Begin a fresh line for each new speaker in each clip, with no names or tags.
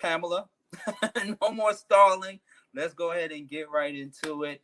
Pamela. No more stalling. Let's go ahead and get right into it.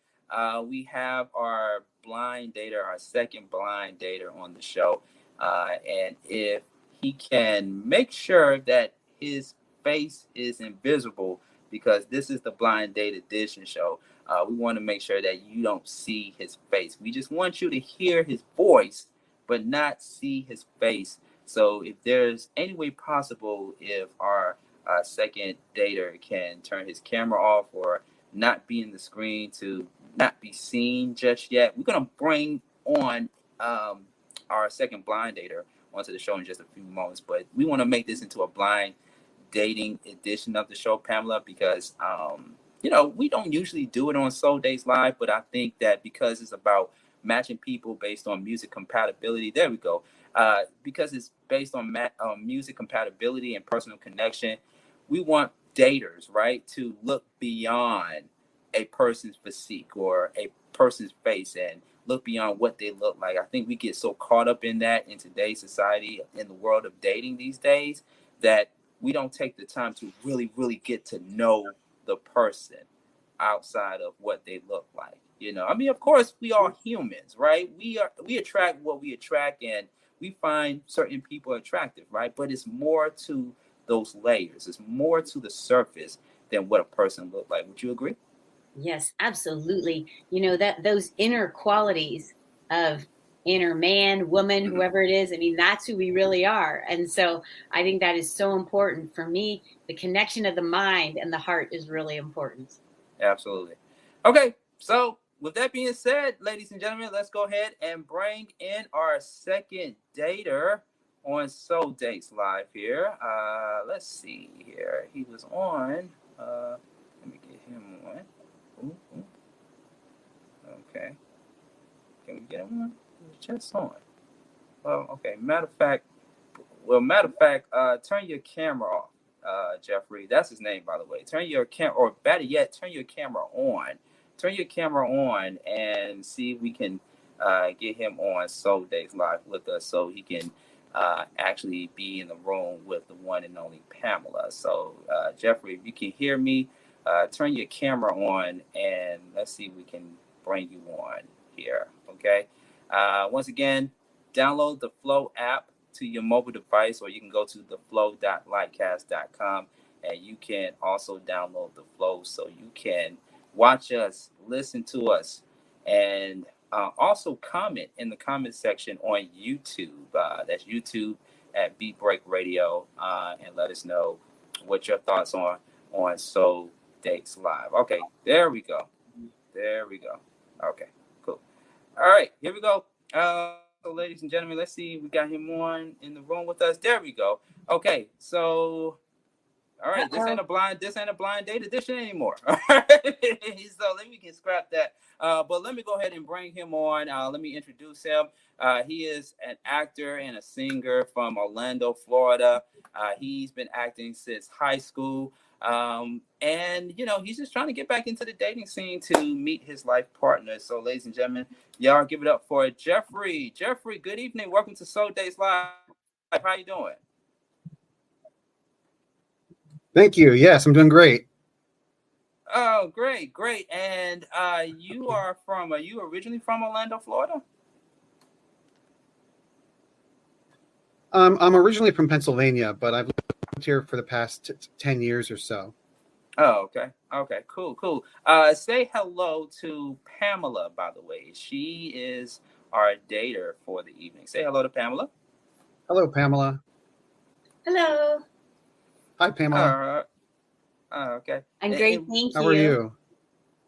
We have our blind dater, our second blind dater on the show. And if he can make sure that his face is invisible, because this is the blind date edition show, we want to make sure that you don't see his face. We just want you to hear his voice, but not see his face. So if there's any way possible, if our second dater can turn his camera off or not be in the screen to not be seen just yet, we're going to bring on our second blind dater onto the show in just a few moments. But we want to make this into a blind dating edition of the show, Pamela, because we don't usually do it on Soul Dates Live, but I think that because it's about matching people based on music compatibility, there we go. Because it's based on music compatibility and personal connection, we want daters, right, to look beyond a person's physique or a person's face and look beyond what they look like. I think we get so caught up in that in today's society, in the world of dating these days, that we don't take the time to really, really get to know the person outside of what they look like. Of course, we are humans, right? We attract what we attract, and we find certain people attractive, right? But it's more to those layers. It's more to the surface than what a person looks like. Would you agree?
Yes, absolutely. That those inner qualities of inner man, woman, whoever it is, that's who we really are. And so I think that is so important. For me, the connection of the mind and the heart is really important.
Absolutely. Okay, so with that being said, ladies and gentlemen, let's go ahead and bring in our second dater on Soul Dates Live here. Let's see here. He was on. Let me get him on. Ooh. Okay. Can we get him on? Just on. Well, okay. Matter of fact, turn your camera off, Jeffrey. That's his name, by the way. Turn your camera, or better yet, turn your camera on. Turn your camera on and see if we can get him on Soul Dates Live with us, so he can actually be in the room with the one and only Pamela. So, Jeffrey, if you can hear me, turn your camera on and let's see if we can bring you on here. Okay. Once again, download the Flow app to your mobile device, or you can go to theflow.lightcast.com, and you can also download the Flow so you can watch us, listen to us, and also comment in the comment section on YouTube. That's YouTube at Beat Break Radio, and let us know what your thoughts are on Soul Dates Live. Okay, there we go. Okay, cool. All right, here we go. So, ladies and gentlemen, let's see. We got him on in the room with us. There we go. Okay, so all right, this ain't a blind date edition anymore. All right, so we can scrap that. But let me go ahead and bring him on. Let me introduce him. He is an actor and a singer from Orlando, Florida. He's been acting since high school. And he's just trying to get back into the dating scene to meet his life partner. So, ladies and gentlemen, y'all give it up for Jeffrey. Jeffrey, good evening. Welcome to Soul Dates Live. How you doing?
Thank you. Yes, I'm doing great.
Oh, great. And you are you originally from Orlando, Florida?
I'm originally from Pennsylvania, but I've lived here for the past 10 years or so.
Oh, okay. Okay, cool. Say hello to Pamela, by the way. She is our dater for the evening. Say hello to Pamela.
Hello, Pamela.
Hello.
Hi, Pamela.
Okay.
I'm great, thank you.
How are you?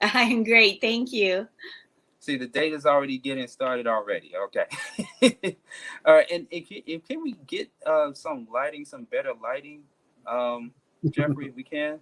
I'm great, thank you.
See, the date is already getting started already. Okay. All right, and can we get some better lighting, Jeffrey, if we can?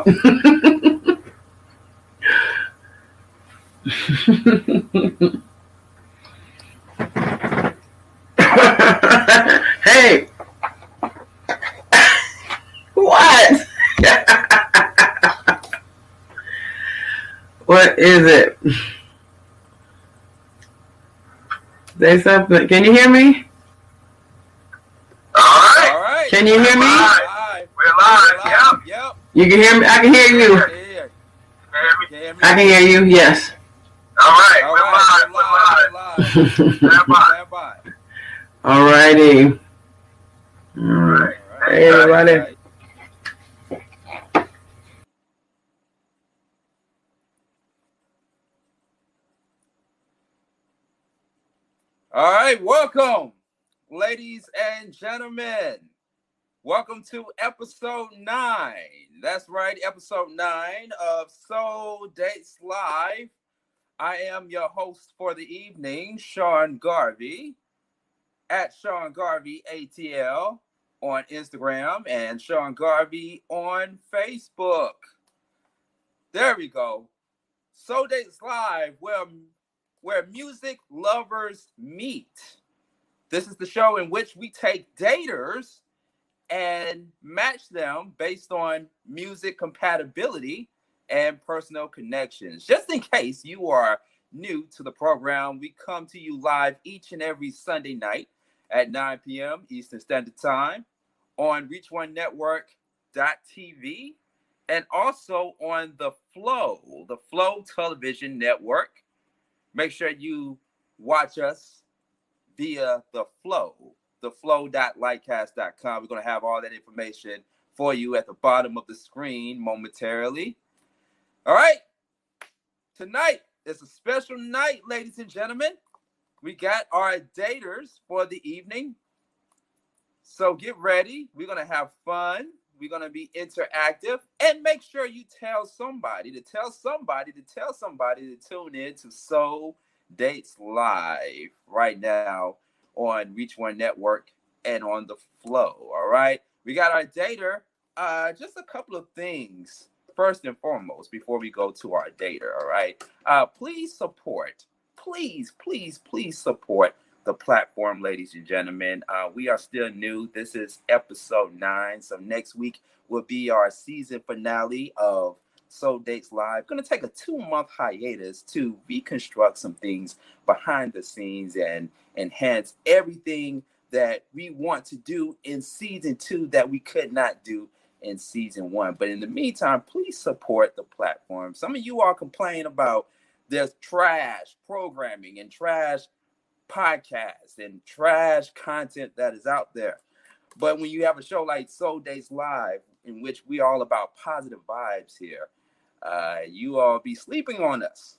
Hey, what? What is it? Say something. Can you hear me?
All right.
Can you hear me?
We're live. Yep.
You can hear me? I can hear you.
Yeah.
I can hear you. Yes.
All right. We're live. Stand by.
All righty. All right. Hey, everybody.
All right. Welcome, ladies and gentlemen. Welcome to episode 9. That's right, episode 9 of Soul Dates Live. I am your host for the evening, Sean Garvey, at Sean Garvey ATL on Instagram and Sean Garvey on Facebook. There we go. Soul Dates Live, where music lovers meet. This is the show in which we take daters and match them based on music compatibility and personal connections. Just in case you are new to the program, we come to you live each and every Sunday night at 9 p.m. Eastern Standard Time on ReachOneNetwork.tv and also on the Flow Television Network. Make sure you watch us via the flow.lightcast.com. We're going to have all that information for you at the bottom of the screen momentarily. All right. Tonight is a special night, ladies and gentlemen. We got our daters for the evening. So get ready. We're going to have fun. We're going to be interactive. And make sure you tell somebody to tune in to Soul Dates Live right now on Reach One Network and on the Flow. All right. We got our dater. Just a couple of things. First and foremost, before we go to our dater. All right. Please support the platform, ladies and gentlemen. We are still new. This is episode 9. So next week will be our season finale of Soul Dates Live. Going to take a 2-month hiatus to reconstruct some things behind the scenes and enhance everything that we want to do in season 2 that we could not do in season 1. But in the meantime, please support the platform. Some of you all complain about there's trash programming and trash podcasts and trash content that is out there. But when you have a show like Soul Dates Live, in which we all about positive vibes here, you all be sleeping on us.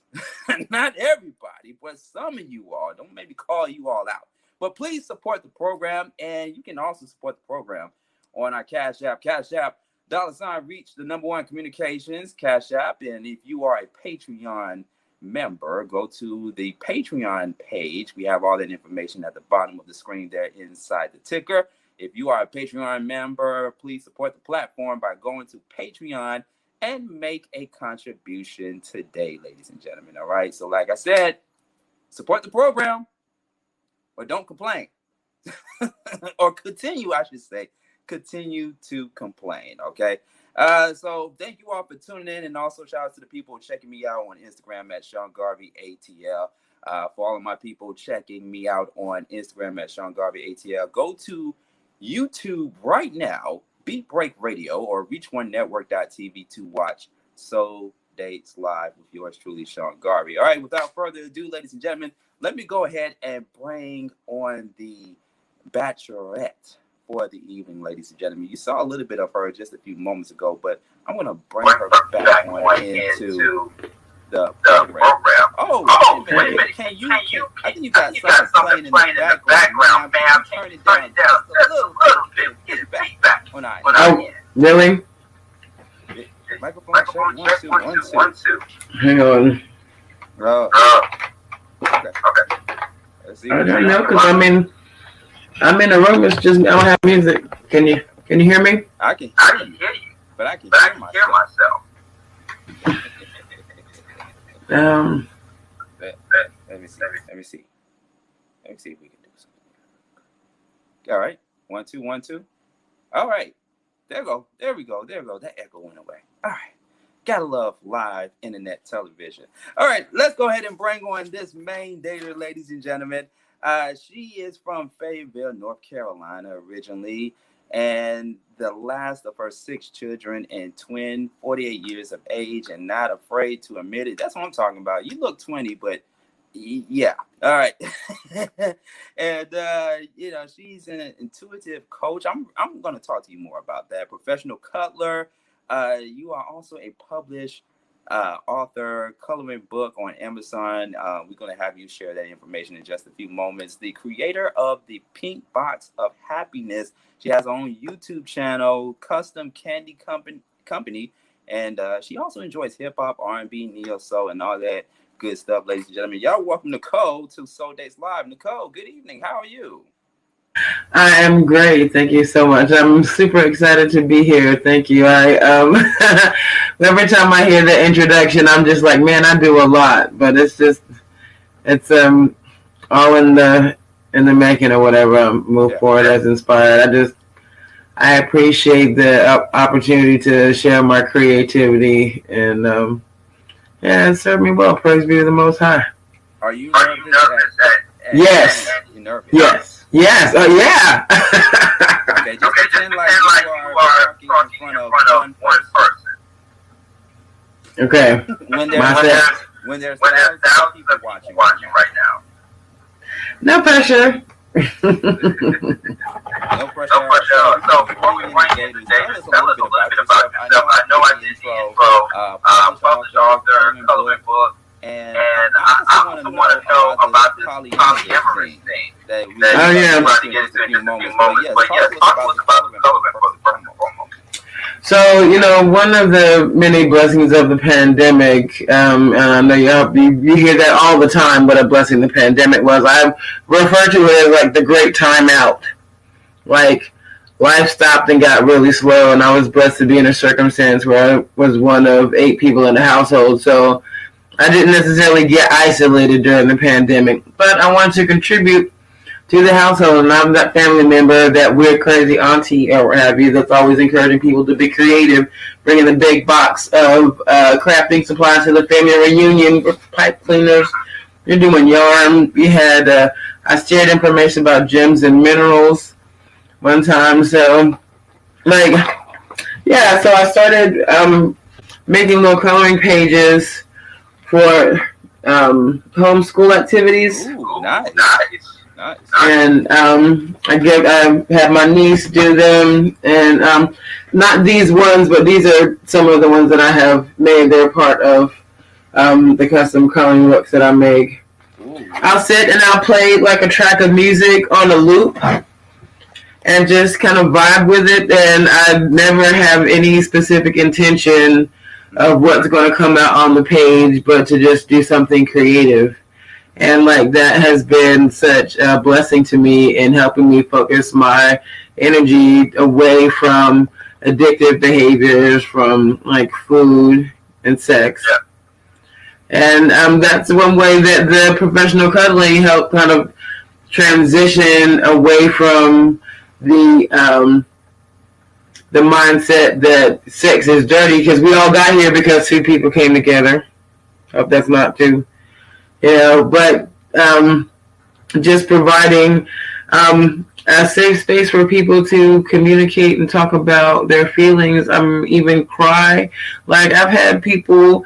Not everybody, but some of you all. Don't maybe call you all out. But please support the program, and you can also support the program on our Cash App, $Reach, the #1 communications, Cash App. And if you are a Patreon member, go to the Patreon page. We have all that information at the bottom of the screen there inside the ticker. If you are a Patreon member, please support the platform by going to Patreon and make a contribution today, ladies and gentlemen. All right. So like I said, support the program or don't complain. Or continue, I should say. Continue to complain. Okay. So thank you all for tuning in, and also shout out to the people checking me out on Instagram at Sean Garvey ATL. For all of my people checking me out on Instagram at Sean Garvey ATL, go to YouTube right now, Beat Break Radio or ReachOneNetwork.tv to watch Soul Dates Live with yours truly, Sean Garvey. All right, without further ado, ladies and gentlemen, let me go ahead and bring on the Bachelorette for the evening, ladies and gentlemen. You saw a little bit of her just a few moments ago, but I'm going to bring her back on into the program. Oh, wait a minute. Can you, I think you got something playing in the background, ma'am. Turn it down just a little bit. Get it back on our end.
Really?
Microphone check. 1 2 1 2.
Hang on.
Okay. Let's see.
I don't know, because I'm in a room. It's just I don't have music. Can you hear me?
I can hear you, but I can hear myself. Let me see if we can do something. All right, 1 2 1 2. All right, there we go. That echo went away. All right, gotta love live internet television. All right, let's go ahead and bring on this main dater, ladies and gentlemen. She is from Fayetteville, North Carolina originally, and the last of her 6 children and twin, 48 years of age, and not afraid to admit it. That's what I'm talking about. You look 20, but yeah. All right. And she's an intuitive coach. I'm going to talk to you more about that. Professional cutler. You are also a published author, coloring book on Amazon. We're going to have you share that information in just a few moments. The creator of the Pink Box of Happiness. She has her own YouTube channel, Custom Candy Company, and she also enjoys hip hop, R&B, neo soul, and all that good stuff, ladies and gentlemen. Y'all welcome Nicole to Soul Dates Live. Nicole, good evening. How are you?
I am great. Thank you so much. I'm super excited to be here. Thank you. I every time I hear the introduction, I'm just like, man, I do a lot, but it's all in the making or whatever. Move forward as inspired. I appreciate the opportunity to share my creativity, and it served me well. Praise be to the Most High.
Are you nervous?
Yes.
You're nervous.
Yes. Oh, yeah.
Okay, just pretend like you are talking in front of one person.
Okay.
When there's thousands of people watching right now.
No pressure.
No pressure. So before we bring in the daters, tell us a little bit about yourself. I know I did the intro, published author, coloring book, and I also want to know about this polyamorous thing that we're about to get into in just a few moments. But yes, talk to us about the coloring book first and foremost.
So, one of the many blessings of the pandemic, and I know you hear that all the time, what a blessing the pandemic was. I refer to it as like the great time out. Like, life stopped and got really slow, and I was blessed to be in a circumstance where I was one of 8 people in the household. So I didn't necessarily get isolated during the pandemic, but I wanted to contribute to the household, and I'm that family member, that weird, crazy auntie or what have you, that's always encouraging people to be creative, bringing a big box of crafting supplies to the family reunion, pipe cleaners. You're doing yarn. We had I shared information about gems and minerals one time. So, so I started making little coloring pages for homeschool activities.
Ooh, nice.
And I had my niece do them, and not these ones, but these are some of the ones that I have made. They're part of the custom coloring books that I make.
Ooh.
I'll sit and I'll play like a track of music on a loop and just kind of vibe with it, and I never have any specific intention of what's going to come out on the page, but to just do something creative. And that has been such a blessing to me in helping me focus my energy away from addictive behaviors, from food and sex.
Yeah.
And that's one way that the professional cuddling helped kind of transition away from the mindset that sex is dirty, because we all got here because 2 people came together. Hope that's not too... but just providing a safe space for people to communicate and talk about their feelings, even cry. I've had people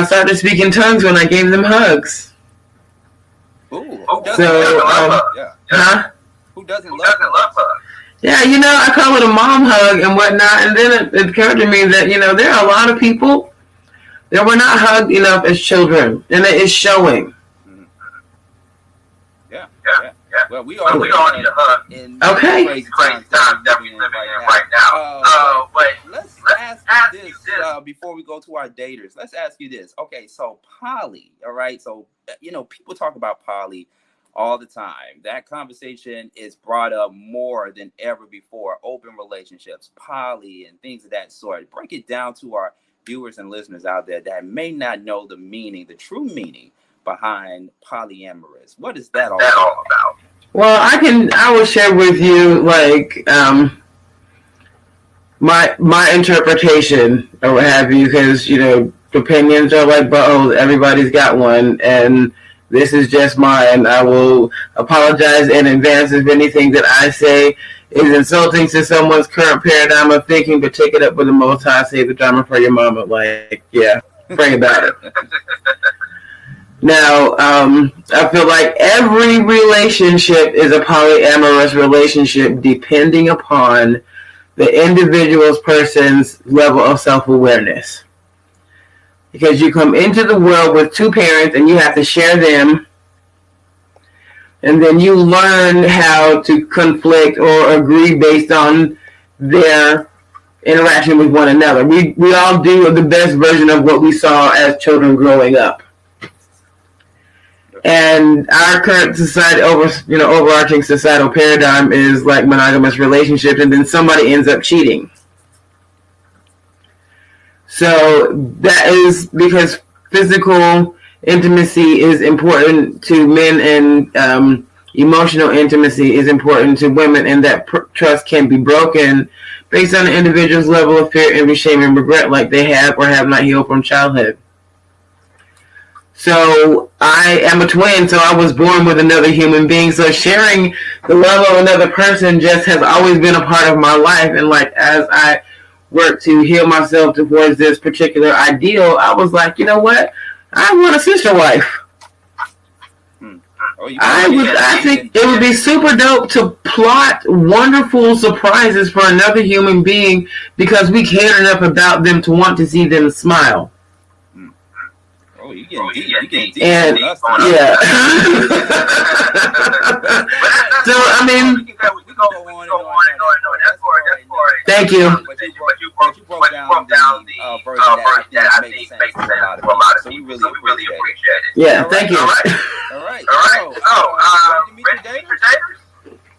start to speak in tongues when I gave them hugs.
Ooh, who doesn't love hugs?
Huh?
Who doesn't love hugs?
Yeah, I call it a mom hug and whatnot, and then it occurred to me that, there are a lot of people that were not hugged enough as children, and it is showing.
Yeah. Well, we all need a hug in crazy times that we're living in right now. But let's ask you this before we go to our daters. Let's ask you this. Okay, so poly, all right? So, people talk about poly. all the time. That conversation is brought up more than ever before. Open relationships, poly, and things of that sort. Break it down to our viewers and listeners out there that may not know the meaning, the true meaning behind polyamorous. What is that all about?
Well, I will share with you like my interpretation or what have you, because opinions are like buttholes. Everybody's got one, and this is just mine. I will apologize in advance if anything that I say is insulting to someone's current paradigm of thinking, but take it up with the Most High, save the drama for your mama. Like, yeah, pray about it. Now, I feel like every relationship is a polyamorous relationship depending upon the individual's person's level of self-awareness. Because you come into the world with two parents and you have to share them, and then you learn how to conflict or agree based on their interaction with one another. We all do the best version of what we saw as children growing up. And our current society, overarching societal paradigm is like monogamous relationships, and then somebody ends up cheating. So that is because physical intimacy is important to men, and emotional intimacy is important to women, and that trust can be broken based on the individual's level of fear, envy, shame, and regret, like they have or have not healed from childhood. So I am a twin, so I was born with another human being. So sharing the love of another person just has always been a part of my life. And like as I work to heal myself towards this particular ideal, I was like, you know what? I want a sister wife. I think it would be super dope to plot wonderful surprises for another human being because we cared enough about them to want to see them smile.
You getting deep.
And yeah. So I mean, we go on and on. Thank you.
But you broke down the version that I think makes sense for a lot of people. So we really appreciate it.
Yeah, thank you.
All right. Ready to meet your daters?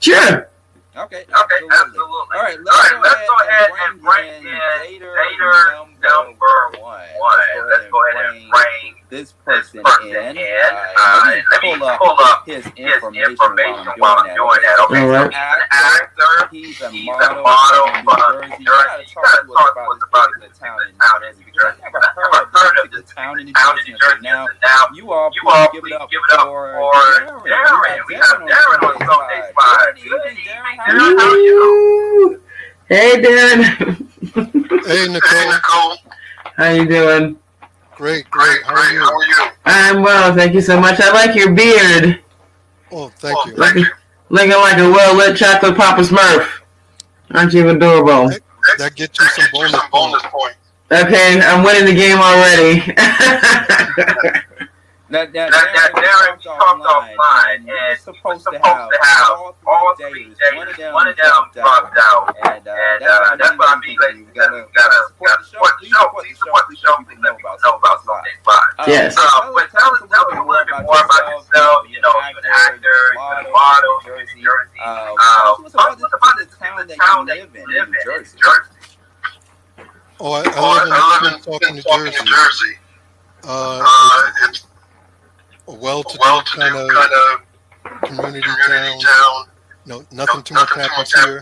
Sure.
Okay, absolutely. All right, let's go ahead and bring in dater number one. Let's go ahead and bring this person in. Let me pull up his information while I'm doing that. Okay, so he's an actor. He's a model from New Jersey. You gotta talk to us about the town in New Jersey, because I never heard of this town in New Jersey until now. You all please give it up for Darren. We have Darren on Sunday Spot. Good evening, Darren. How are you?
Hey, Darren.
Hey, Nicole.
How you doing?
Great. How are you?
I'm well, thank you so much. I like your beard.
Oh, thank you.
Looking like a well-lit chocolate Papa Smurf. Aren't you adorable?
That gets you some bonus points.
Okay, I'm winning the game already.
Now, Darren talked offline, and we're supposed to have all three days. One of them dropped out, and that's what I mean. You gotta support the show. Please support the show. Please let me know about Sunday Spot.
Yes.
But tell us a little bit more about yourself. You're an actor, you're a model, you're in New Jersey. Tell us about the town that you live in New Jersey.
Oh, I live in Pennsauken, New Jersey. It's a well-to-do kind of community town. No, nothing too much happens here.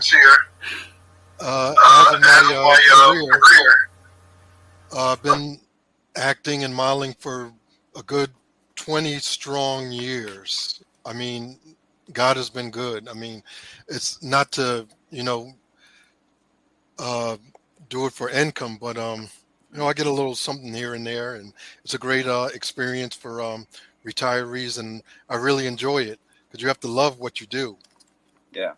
As of my career, I've been acting and modeling for a good 20 strong years. I mean, God has been good. I mean, it's not to, do it for income, but, I get a little something here and there, and it's a great experience for retirees, and I really enjoy it because you have to love what you do.
Yeah,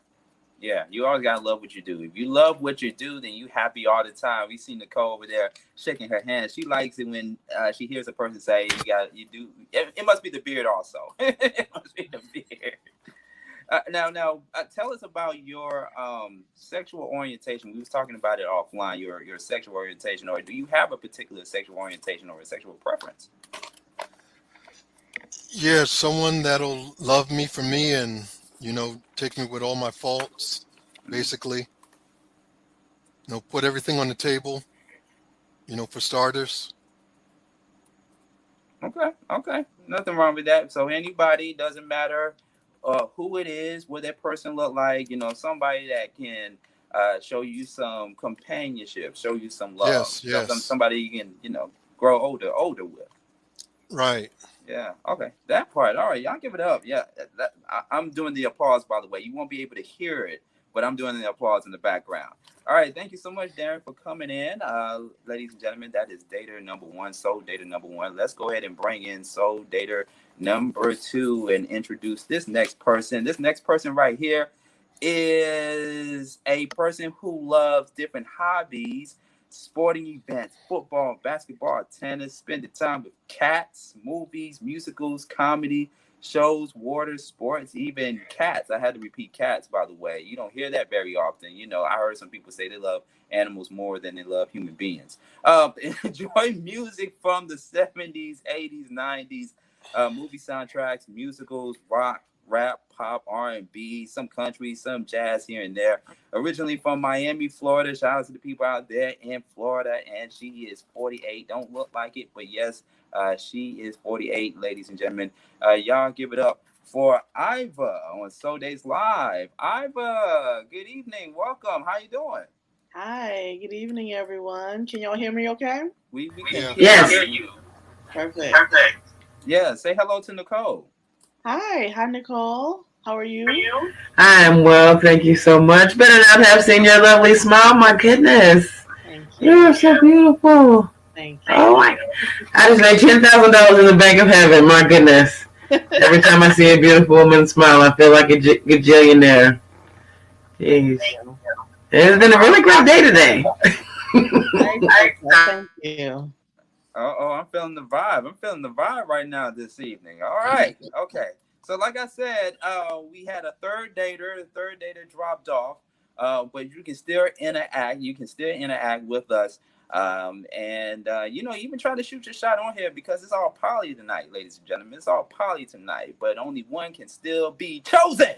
you always gotta love what you do. If you love what you do, then you happy all the time. We see Nicole over there shaking her hand. She likes it when she hears a person say, "You do." It must be the beard, also. It must be the beard. Now, tell us about your sexual orientation. We was talking about it offline. Your sexual orientation, or do you have a particular sexual orientation or a sexual preference?
Yeah, someone that'll love me for me and, take me with all my faults, basically. Put everything on the table, for starters.
Okay. Nothing wrong with that. So anybody, doesn't matter who it is, what that person look like, somebody that can show you some companionship, show you some love,
Yes.
somebody you can, grow older with.
Right.
Yeah. Okay. That part. All right. Y'all give it up. Yeah. I'm doing the applause, by the way. You won't be able to hear it, but I'm doing the applause in the background. All right. Thank you so much, Darren, for coming in. Ladies and gentlemen, that is dater number one. Soul dater number one. Let's go ahead and bring in soul dater number two and introduce this next person. This next person right here is a person who loves different hobbies, sporting events, football, basketball, tennis, spending time with cats, movies, musicals, comedy, shows, water, sports, even cats. I had to repeat cats, by the way. You don't hear that very often. I heard some people say they love animals more than they love human beings. Enjoy music from the 70s, 80s, 90s, movie soundtracks, musicals, rock, rap, pop, R&B, some country, some jazz here and there. Originally from Miami, Florida. Shout out to the people out there in Florida. And she is 48. Don't look like it, but yes, she is 48, ladies and gentlemen. Y'all give it up for Iva on Soul Days Live. Iva, good evening. Welcome. How you doing?
Hi, good evening, everyone. Can y'all hear me okay?
We can
hear
you.
Perfect.
Yeah, say hello to Nicole.
Hi, Nicole. How are you?
I am well, thank you so much. Better not have seen your lovely smile. My goodness,
Thank you.
you're so beautiful.
Thank you.
Oh my! I just made $10,000 in the bank of heaven. My goodness. Every time I see a beautiful woman smile, I feel like a gajillionaire. Jeez. It's been a really great day today.
Thank you.
I'm feeling the vibe. I'm feeling the vibe right now this evening. All right. Okay. So like I said, we had a third dater. The third dater dropped off. But you can still interact. You can still interact with us. Even try to shoot your shot on here because it's all poly tonight, ladies and gentlemen. It's all poly tonight, but only one can still be chosen.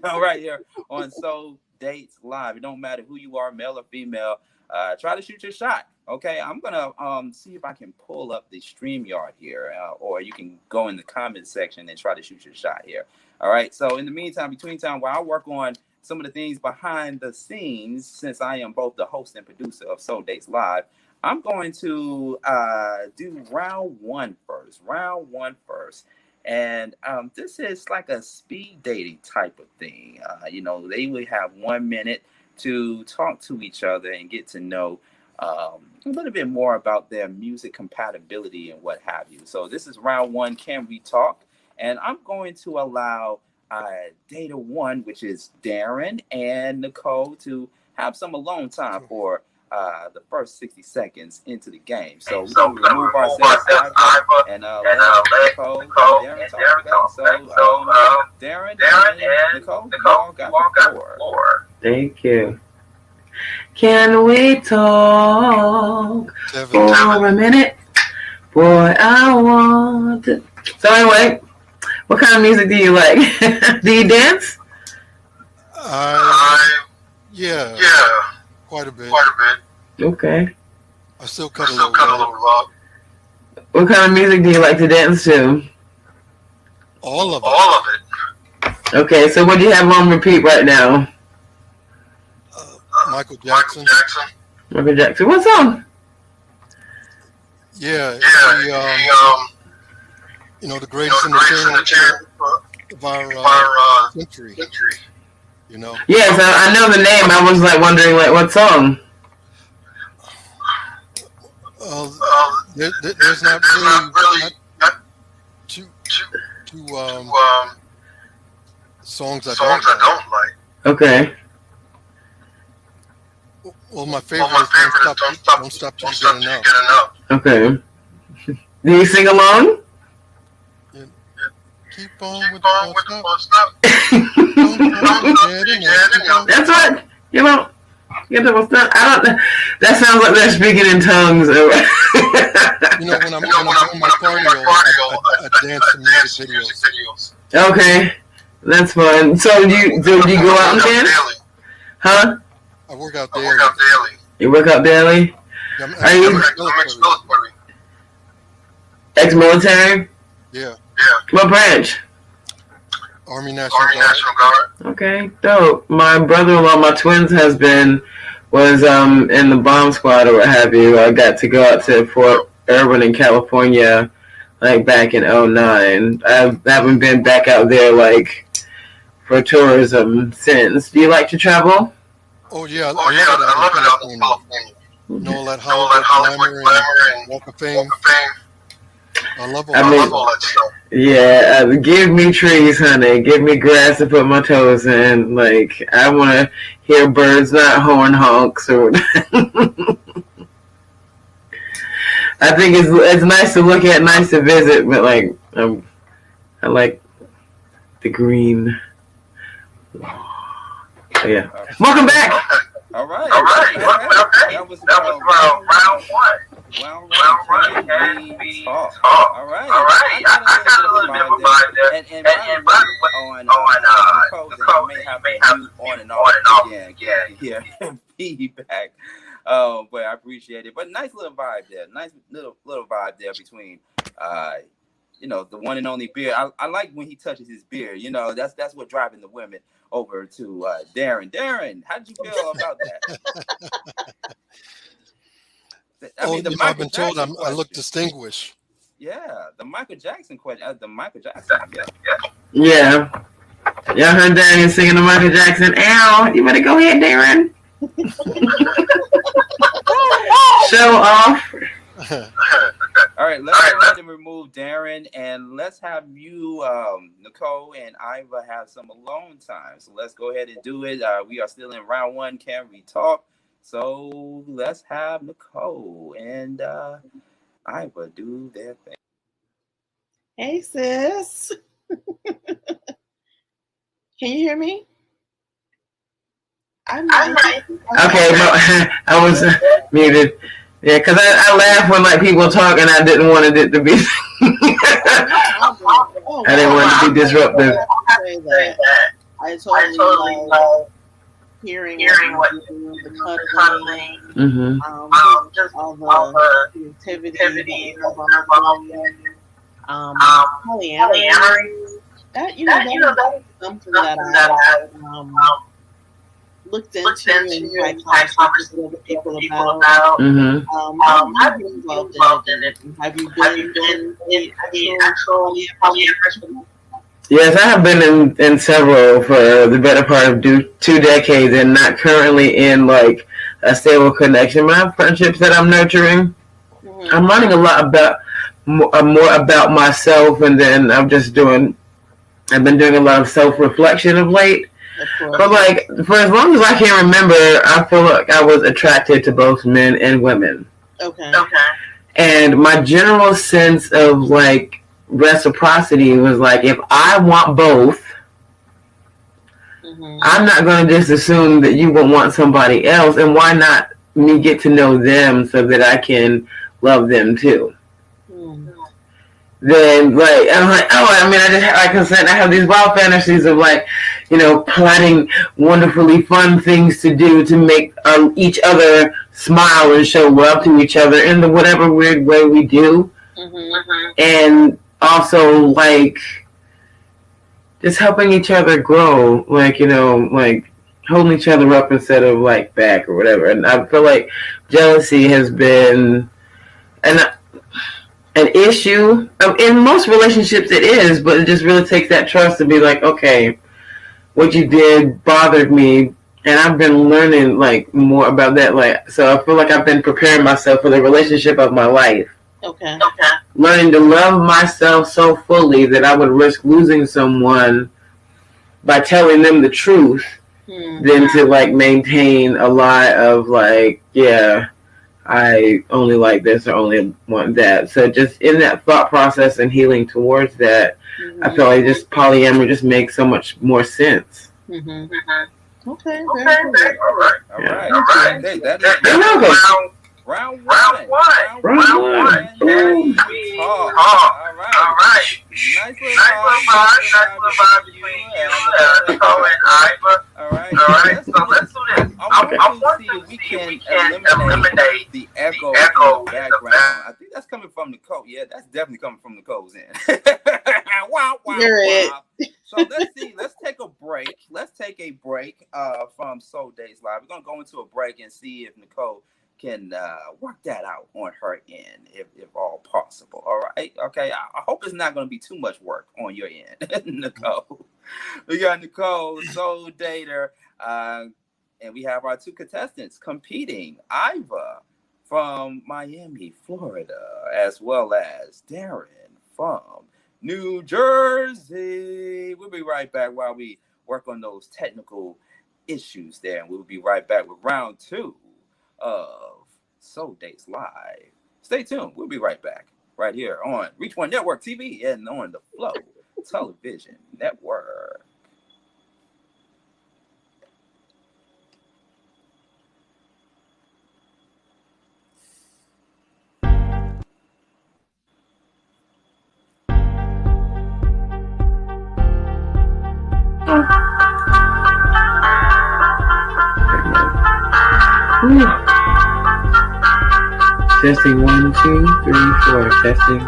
All right, here on Soul Dates Live. It don't matter who you are, male or female. Try to shoot your shot. Okay, I'm gonna see if I can pull up the StreamYard here, or you can go in the comment section and try to shoot your shot here. All right. So in the meantime, between time, while I work on some of the things behind the scenes, since I am both the host and producer of Soul Dates Live, I'm going to do round one first. And this is like a speed dating type of thing. They would have 1 minute to talk to each other and get to know a little bit more about their music compatibility and what have you. So this is round one, Can We Talk? And I'm going to allow data one, which is Darren and Nicole, to have some alone time for the first 60 seconds into the game. So we're going to remove ourselves and let Nicole and Darren talk. Okay? So Darren and Nicole, you all got the floor.
Thank you. Can we talk for a minute? Boy, I want to. So anyway, what kind of music do you like? Do you dance?
Yeah, quite a bit.
Okay.
I still cut a little raw.
What kind of music do you like to dance to?
All of it.
Okay, so what do you have on repeat right now?
Michael Jackson.
Michael Jackson. What song?
Yeah, the greatest entertainer of our century.
Yes, I know the name. I was wondering what song.
There's not really two songs I don't like.
Okay.
Well, my favorite is Don't Stop Till You Get Enough.
Okay. Do you sing along?
Yeah. Keep on with the fun stuff.
That's what, you know. I don't. That sounds like they're speaking in tongues.
You know, when I'm doing my cardio, I dance to music videos.
Okay, that's fun. So do you go out and dance? Huh?
I work out daily.
You work out daily? Are you ex-military?
Yeah.
What branch?
Army National Guard.
Okay, dope. My brother-in-law, my twin's husband, was in the bomb squad or what have you. I got to go out to Fort Irwin in California, like back in 2009. I haven't been back out there like for tourism since. Do you like to travel?
Oh yeah, I love it out in California. You know, all that Hollywood glamour and Walk of Fame. I love all that stuff.
Yeah, give me trees, honey. Give me grass to put my toes in. Like, I want to hear birds, not horn honks. Or I think it's nice to look at, nice to visit, but like, I like the green. So, yeah. Welcome back.
All right. That was round one. Round one. Talk. All right. I got a little bit of a vibe there. And by the way, on Nicole, may have you on and off again. Yeah. Feedback. But I appreciate it. But nice little vibe there. Nice little vibe there between you know, the one and only beard. I like when he touches his beard. You know, that's what driving the women over to Darren. Darren, how did you feel about that?
I've been told I look distinguished.
Yeah, the Michael Jackson question. The Michael Jackson.
Yeah. Y'all heard Darren singing the Michael Jackson. Ow, you better go ahead, Darren. Show off.
All right, let's go ahead and remove Darren, and let's have you, Nicole and Iva, have some alone time. So let's go ahead and do it. We are still in round one. Can we talk? So let's have Nicole and Iva do their thing.
Hey, sis. Can you hear me? I'm
okay. No, I was muted. Yeah, because I laugh when like people talk and I didn't want it to be. I didn't want it to be disruptive.
I totally love hearing what you do, the cuddling, just all the creativity, polyamory. That is something that I looked into and had conversations with other people about. Have you been involved in it? Have you been in actual polyamorous?
Yes, I have been in several for the better part of 2 decades, and not currently in like a stable connection. My friendships that I'm nurturing, I'm learning a lot about more about myself, and then I've been doing a lot of self-reflection of late. But like for as long as I can remember, I feel like I was attracted to both men and women. Okay. And my general sense of like reciprocity was like, if I want both, I'm not going to just assume that you will want somebody else, and why not me get to know them so that I can love them too. Then like I'm like, I just like consent. I have these wild fantasies of like, you know, plotting wonderfully fun things to do to make each other smile and show love to each other in the whatever weird way we do, and also like just helping each other grow, like, you know, like holding each other up instead of like back or whatever. And I feel like jealousy has been an issue. In most relationships it is, but it just really takes that trust to be like, okay, what you did bothered me, and I've been learning like more about that. Like, so I feel like I've been preparing myself for the relationship of my life. Okay. Learning to love myself so fully that I would risk losing someone by telling them the truth than to like maintain a lie of like, yeah, I only like this or only want that. So just in that thought process and healing towards that, I feel like just polyamory just makes so much more sense.
Okay. All right.
Hey, that is Round one. Can we talk? All right. Nice little vibe between you and Nicole and Iva. All right. So let's do this. I want to see if we can eliminate the echo in the background. I think that's coming from Nicole. Yeah, that's definitely coming from Nicole's end. Wow. So let's see. Let's take a break. From Soul Days Live. We're gonna go into a break and see if Nicole can work that out on her end, if all possible. All right. Okay. I hope it's not going to be too much work on your end, Nicole. We got Nicole, Soul Dater, and we have our two contestants competing, Iva from Miami, Florida, as well as Darren from New Jersey. We'll be right back while we work on those technical issues there, and we'll be right back with round two of Soul Dates Live. Stay tuned. We'll be right back right here on Reach One Network TV and on the Flow Television Network.
Testing 1, 2, 3, 4. Testing.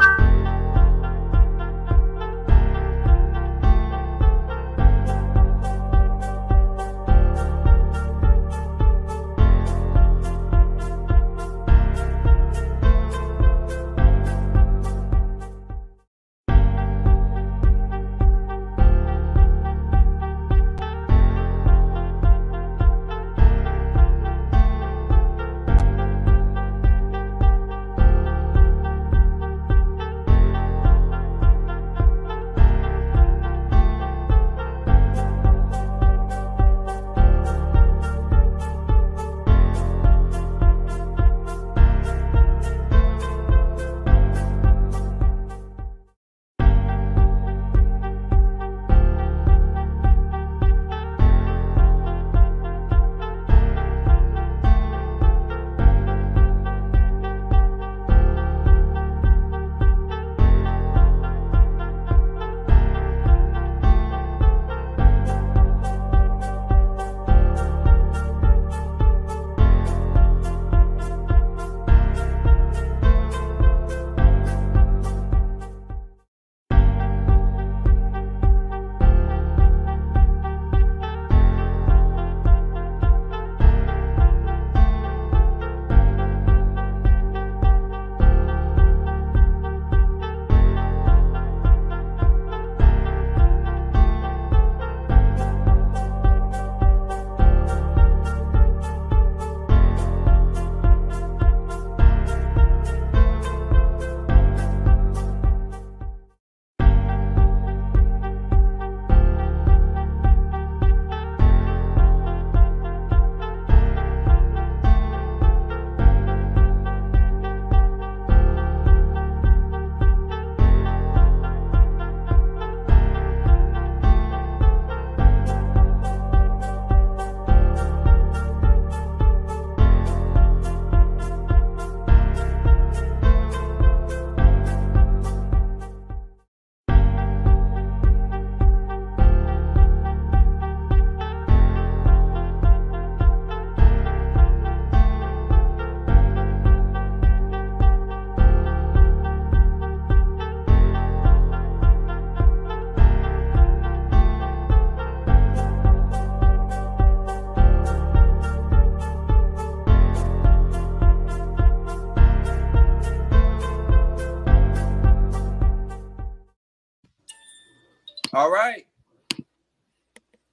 All right.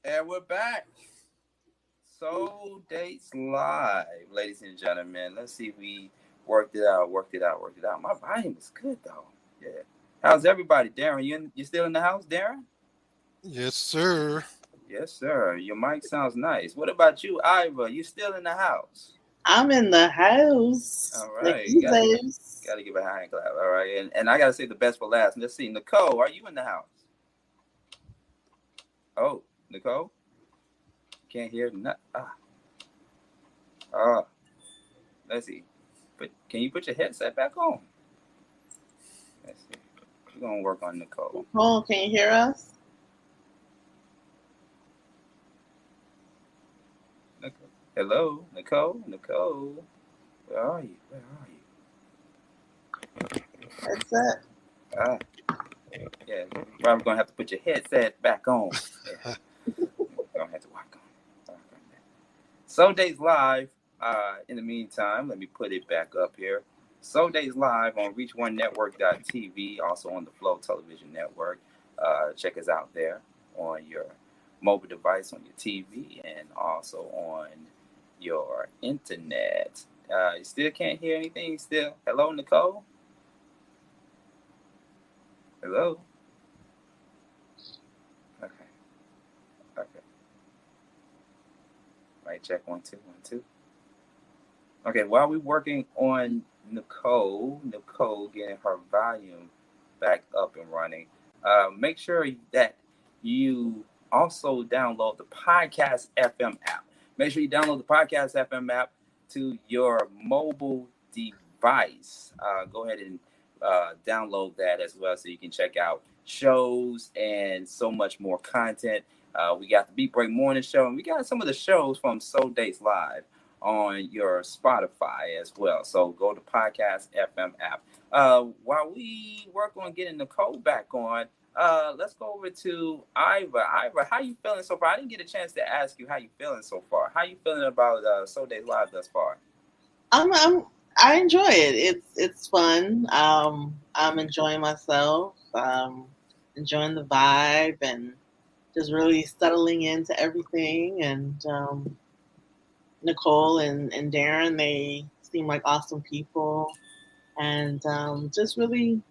And we're back. Soul Dates Live, ladies and gentlemen. Let's see if we worked it out. My volume is good, though. Yeah. How's everybody? Darren, you still in the house, Darren?
Yes, sir.
Yes, sir. Your mic sounds nice. What about you, Iva? You still in the house?
I'm in the house.
All right. Gotta give a hand clap. All right. And I gotta say the best for last. Let's see. Nicole, are you in the house? Oh, Nicole? Can't hear nothing. Let's see. Can you put your headset back on? Let's see. We're gonna work on Nicole.
Nicole, can you hear us?
Hello, Nicole. Nicole, where are you? Where are you?
Headset.
Yeah, you're probably gonna have to put your headset back on. Yeah. Gonna have to work on that. So Days Live. In the meantime, let me put it back up here. So Days Live on ReachOneNetwork.tv, also on the Flow Television Network. Check us out there on your mobile device, on your TV, and also on your internet. You still can't hear anything? Still? Hello, Nicole? Hello? Okay. Right, check 1 2 1 2. Okay, while we're working on Nicole getting her volume back up and running, make sure that you also download the Podcast FM app. Make sure you download the Podcast FM app to your mobile device. Go ahead and download that as well so you can check out shows and so much more content. We got the Beat Break Morning Show, and we got some of the shows from So Days Live on your Spotify as well. So go to Podcast FM app. While we work on getting Nicole back on, let's go over to Ivor. Ivor, how you feeling so far? I didn't get a chance to ask you how you feeling so far. How you feeling about So Days Live thus far?
I enjoy it. It's fun. I'm enjoying myself. Enjoying the vibe and just really settling into everything. And Nicole and Darren, they seem like awesome people, and just really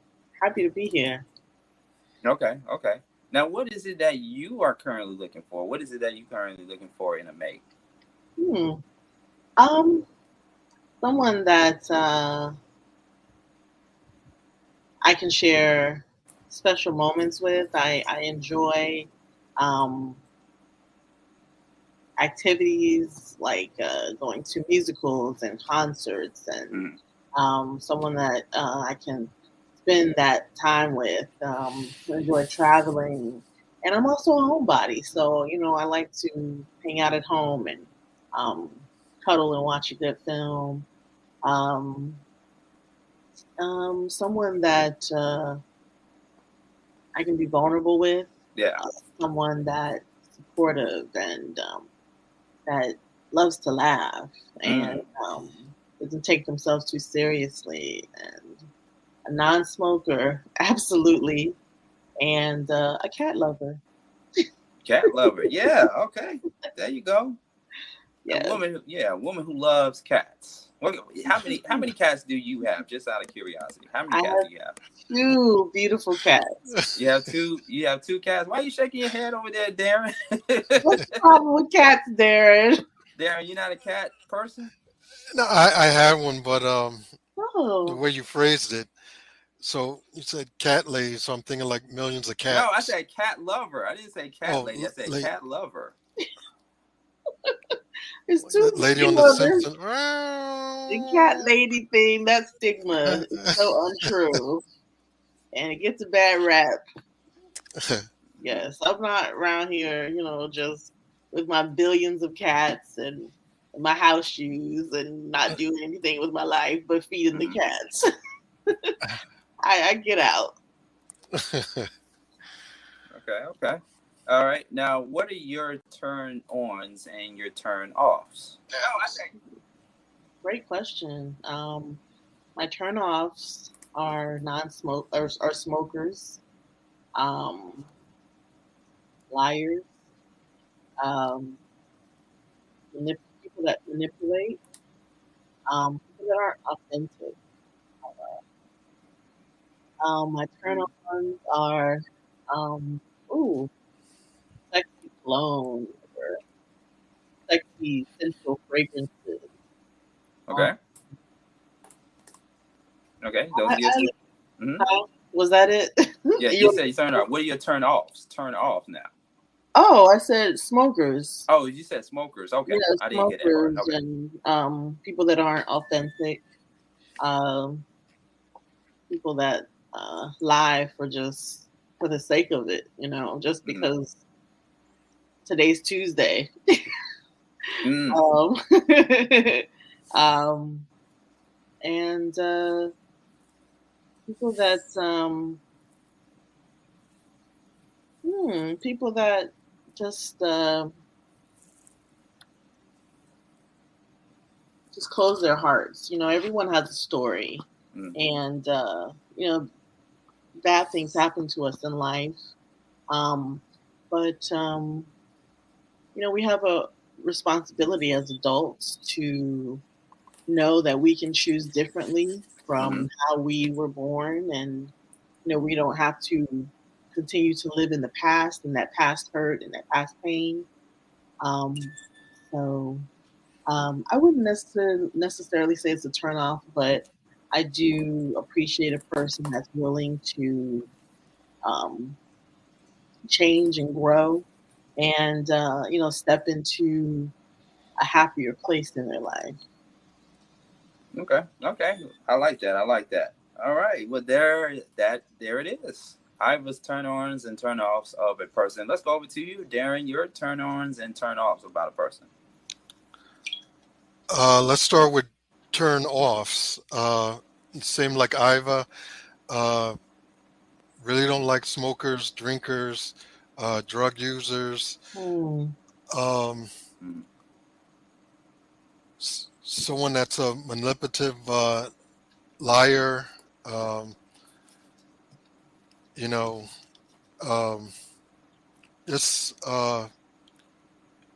happy to be here.
Okay. Now, what is it that you are currently looking for? What is it that you currently looking for in a mate?
Someone that I can share special moments with. I enjoy activities like going to musicals and concerts, and someone that I can spend that time with. Enjoy traveling, and I'm also a homebody, so I like to hang out at home and cuddle and watch a good film. Someone that I can be vulnerable with.
Yeah.
Someone that's supportive and that loves to laugh and doesn't take themselves too seriously, and a non-smoker, absolutely, and a cat lover.
Cat lover, yeah, okay, there you go.
Yeah.
A woman who loves cats. How many cats do you have? Just out of curiosity, how many cats do you have?
2 beautiful cats.
You have two. You have 2 cats. Why are you shaking your head over there, Darren?
What's the problem with cats, Darren?
Darren, you're not a cat person?
No, I have one, but the way you phrased it, so you said cat lady, so I'm thinking like millions of cats.
No, I said cat lover. I didn't say cat lady. I said cat lover.
It's too
lady on the Simpsons.
The cat lady thing, that stigma is so untrue. And it gets a bad rap. Yes, I'm not around here, just with my billions of cats and my house shoes and not doing anything with my life but feeding the cats. I get out.
Okay. All right. Now, what are your turn-ons and your turn-offs?
Great question. My turn-offs are non-smokers, are smokers, liars, people that manipulate, people that aren't authentic. My turn-ons are sexy cologne or sexy sensual fragrances.
Okay.
Was that it?
Yeah, you said you turn off. What are your turn-offs? Turn off now.
Oh, I said smokers.
Oh, you said smokers. Okay,
yeah,
I didn't get that part. Okay.
And people that aren't authentic. people that lie for the sake of it, just because today's Tuesday. And people that just close their hearts. Everyone has a story, and bad things happen to us in life. But we have a responsibility as adults to know that we can choose differently from how we were born, and we don't have to continue to live in the past and that past hurt and that past pain. So I wouldn't necessarily say it's a turnoff, but I do appreciate a person that's willing to change and grow and step into a happier place in their life.
Okay. I like that. All right. Well, there it is. Iva's turn-ons and turn-offs of a person. Let's go over to you, Darren. Your turn-ons and turn-offs about a person.
Let's start with turn-offs. Same like Iva. Really don't like smokers, drinkers, drug users. Someone that's a manipulative liar. Just let's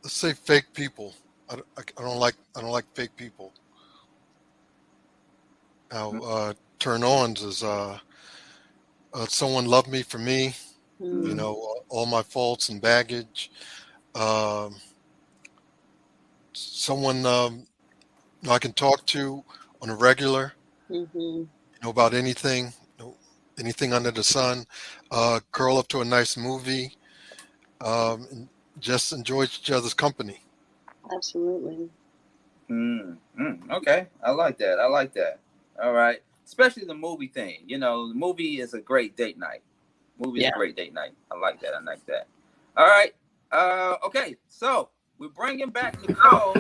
say fake people. I don't like fake people. Now, turn-ons is someone love me for me. All my faults and baggage. Someone I can talk to on a regular. About anything. Anything under the sun. Curl up to a nice movie. And just enjoy each other's company.
Absolutely.
Okay. I like that. All right. Especially the movie thing. The movie is a great date night. A great date night. I like that. All right. Okay. So we're bringing back Nicole.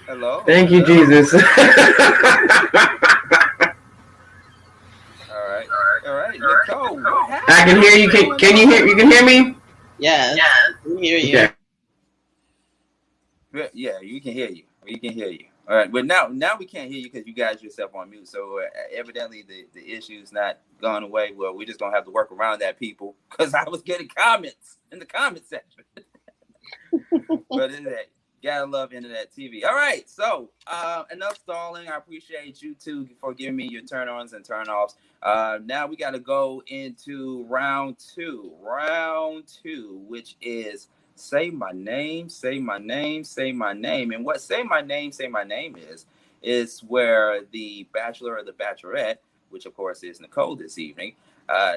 Hello.
Thank you, Jesus.
All right. Nicole, what happened?
I can hear you. Can you hear? You can hear me?
Yes. I can hear you.
Okay.
Yeah, we can hear you. All right, but now we can't hear you because you guys yourself on mute. So evidently the issue's not gone away. Well, we're just gonna have to work around that, people, because I was getting comments in the comment section. But anyway, gotta love internet TV. All right, so enough stalling. I appreciate you two for giving me your turn-ons and turn-offs. Now we gotta go into round two, which is say my name. And what say my name is where the bachelor or the bachelorette, which of course is Nicole this evening,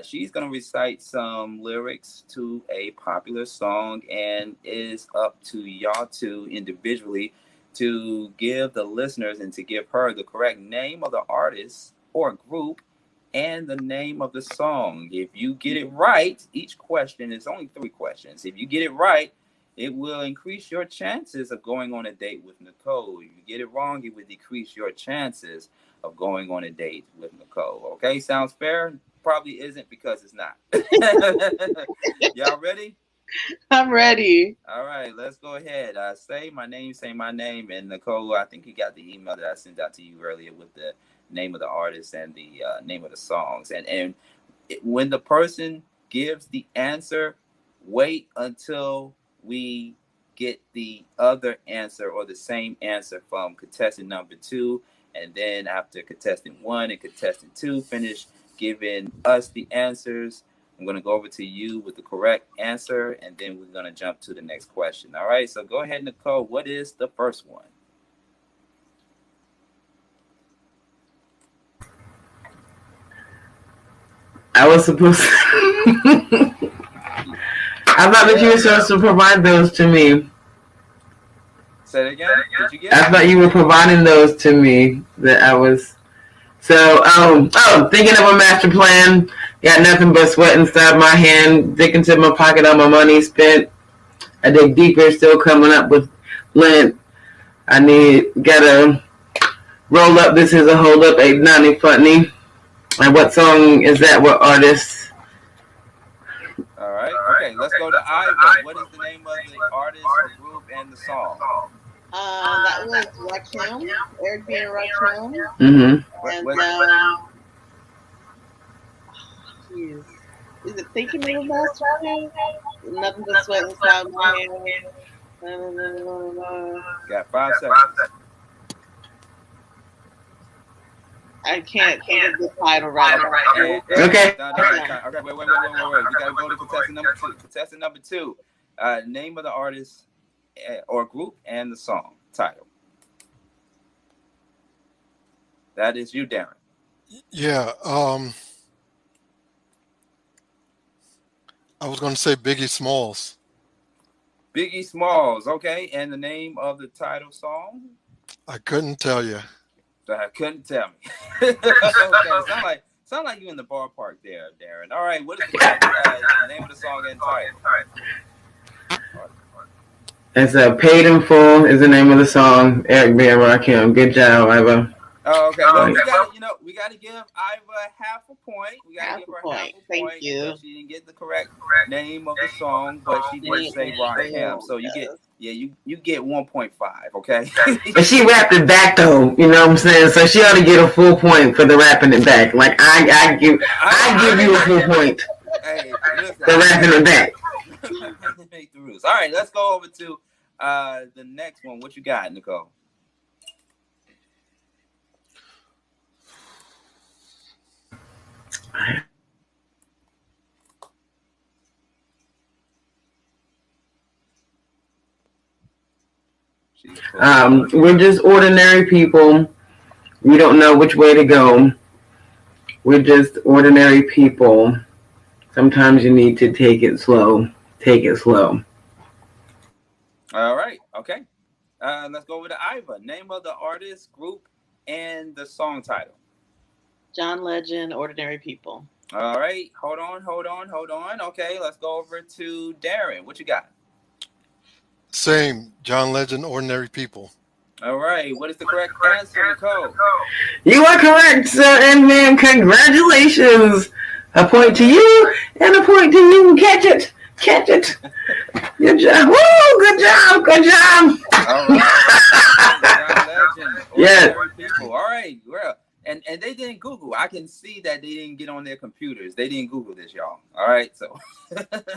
she's going to recite some lyrics to a popular song, and is up to y'all two individually to give the listeners and to give her the correct name of the artist or group and the name of the song. If you get it right, each question is only 3 questions. If you get it right, it will increase your chances of going on a date with Nicole. If you get it wrong, it will decrease your chances of going on a date with Nicole. Okay, sounds fair? Probably isn't, because it's not. Y'all ready?
I'm ready.
All right, let's go ahead. Say my name. And Nicole, I think you got the email that I sent out to you earlier with the name of the artist and the name of the songs. And when the person gives the answer, wait until we get the other answer or the same answer from contestant number 2. And then after contestant 1 and contestant 2 finish giving us the answers, I'm going to go over to you with the correct answer, and then we're going to jump to the next question. All right, so go ahead, Nicole. What is the first one?
I was supposed to... I thought that you were supposed to provide those to me.
Say it again. Did you get
I thought you were providing those to me. That I was. So, thinking of a master plan. Got nothing but sweat inside my hand. Digging to my pocket, all my money spent. I dig deeper, still coming up with lint. Gotta roll up. This is a hold up, 890 funny. And what song is that? What artist?
All right. Okay, let's go to Iva. What is the name of the artist or group and the song?
That was Rakim, Eric B. and Rakim.
Mm-hmm.
And is it Thinking of a Master Plan? Nothing but sweat inside my hand.
Got 5 seconds.
I can't think of the title right now.
Okay.
Okay, wait. We gotta go to contestant number 2. Contestant number 2. Name of the artist or group and the song title. That is you, Darren.
Yeah. I was going to say Biggie Smalls.
Biggie Smalls. Okay, and the name of the title song?
I couldn't tell you.
I couldn't tell me. Okay, sound like you in the ballpark there, Darren. All right, what is the name of the song and title?
It's Paid in Full is the name of the song. Eric B. and Rakim. Good job, Iva.
Oh, okay. Well, we got to give Iva half a point. We got to give her half a point.
Thank you.
She didn't get the correct name of the song, but she did say Rakim. So you get 1.5. Okay.
But she rapped it back though. You know what I'm saying? So she ought to get a full point for the rapping it back. Like I give you a full point.
Hey, listen,
for rapping it back.
Make the rules. All right, let's go over to the next one. What you got, Nicole?
We're just ordinary people. We don't know which way to go. We're just ordinary people. Sometimes you need to take it slow. Take it slow.
All right. Okay. Let's go over to Iva. Name of the artist, group, and the song title.
John Legend, Ordinary People.
All right. Hold on. Okay. Let's go over to Darren. What you got?
Same. John Legend, Ordinary People.
All right. What is the correct answer, Nicole?
You are correct, sir and ma'am. Congratulations. A point to you and a point to you. Catch it. Good job. Woo! Good job.
All right. John Legend, Ordinary People. All right. Well, and they didn't Google. I can see that they didn't get on their computers. They didn't Google this, y'all. All right. So,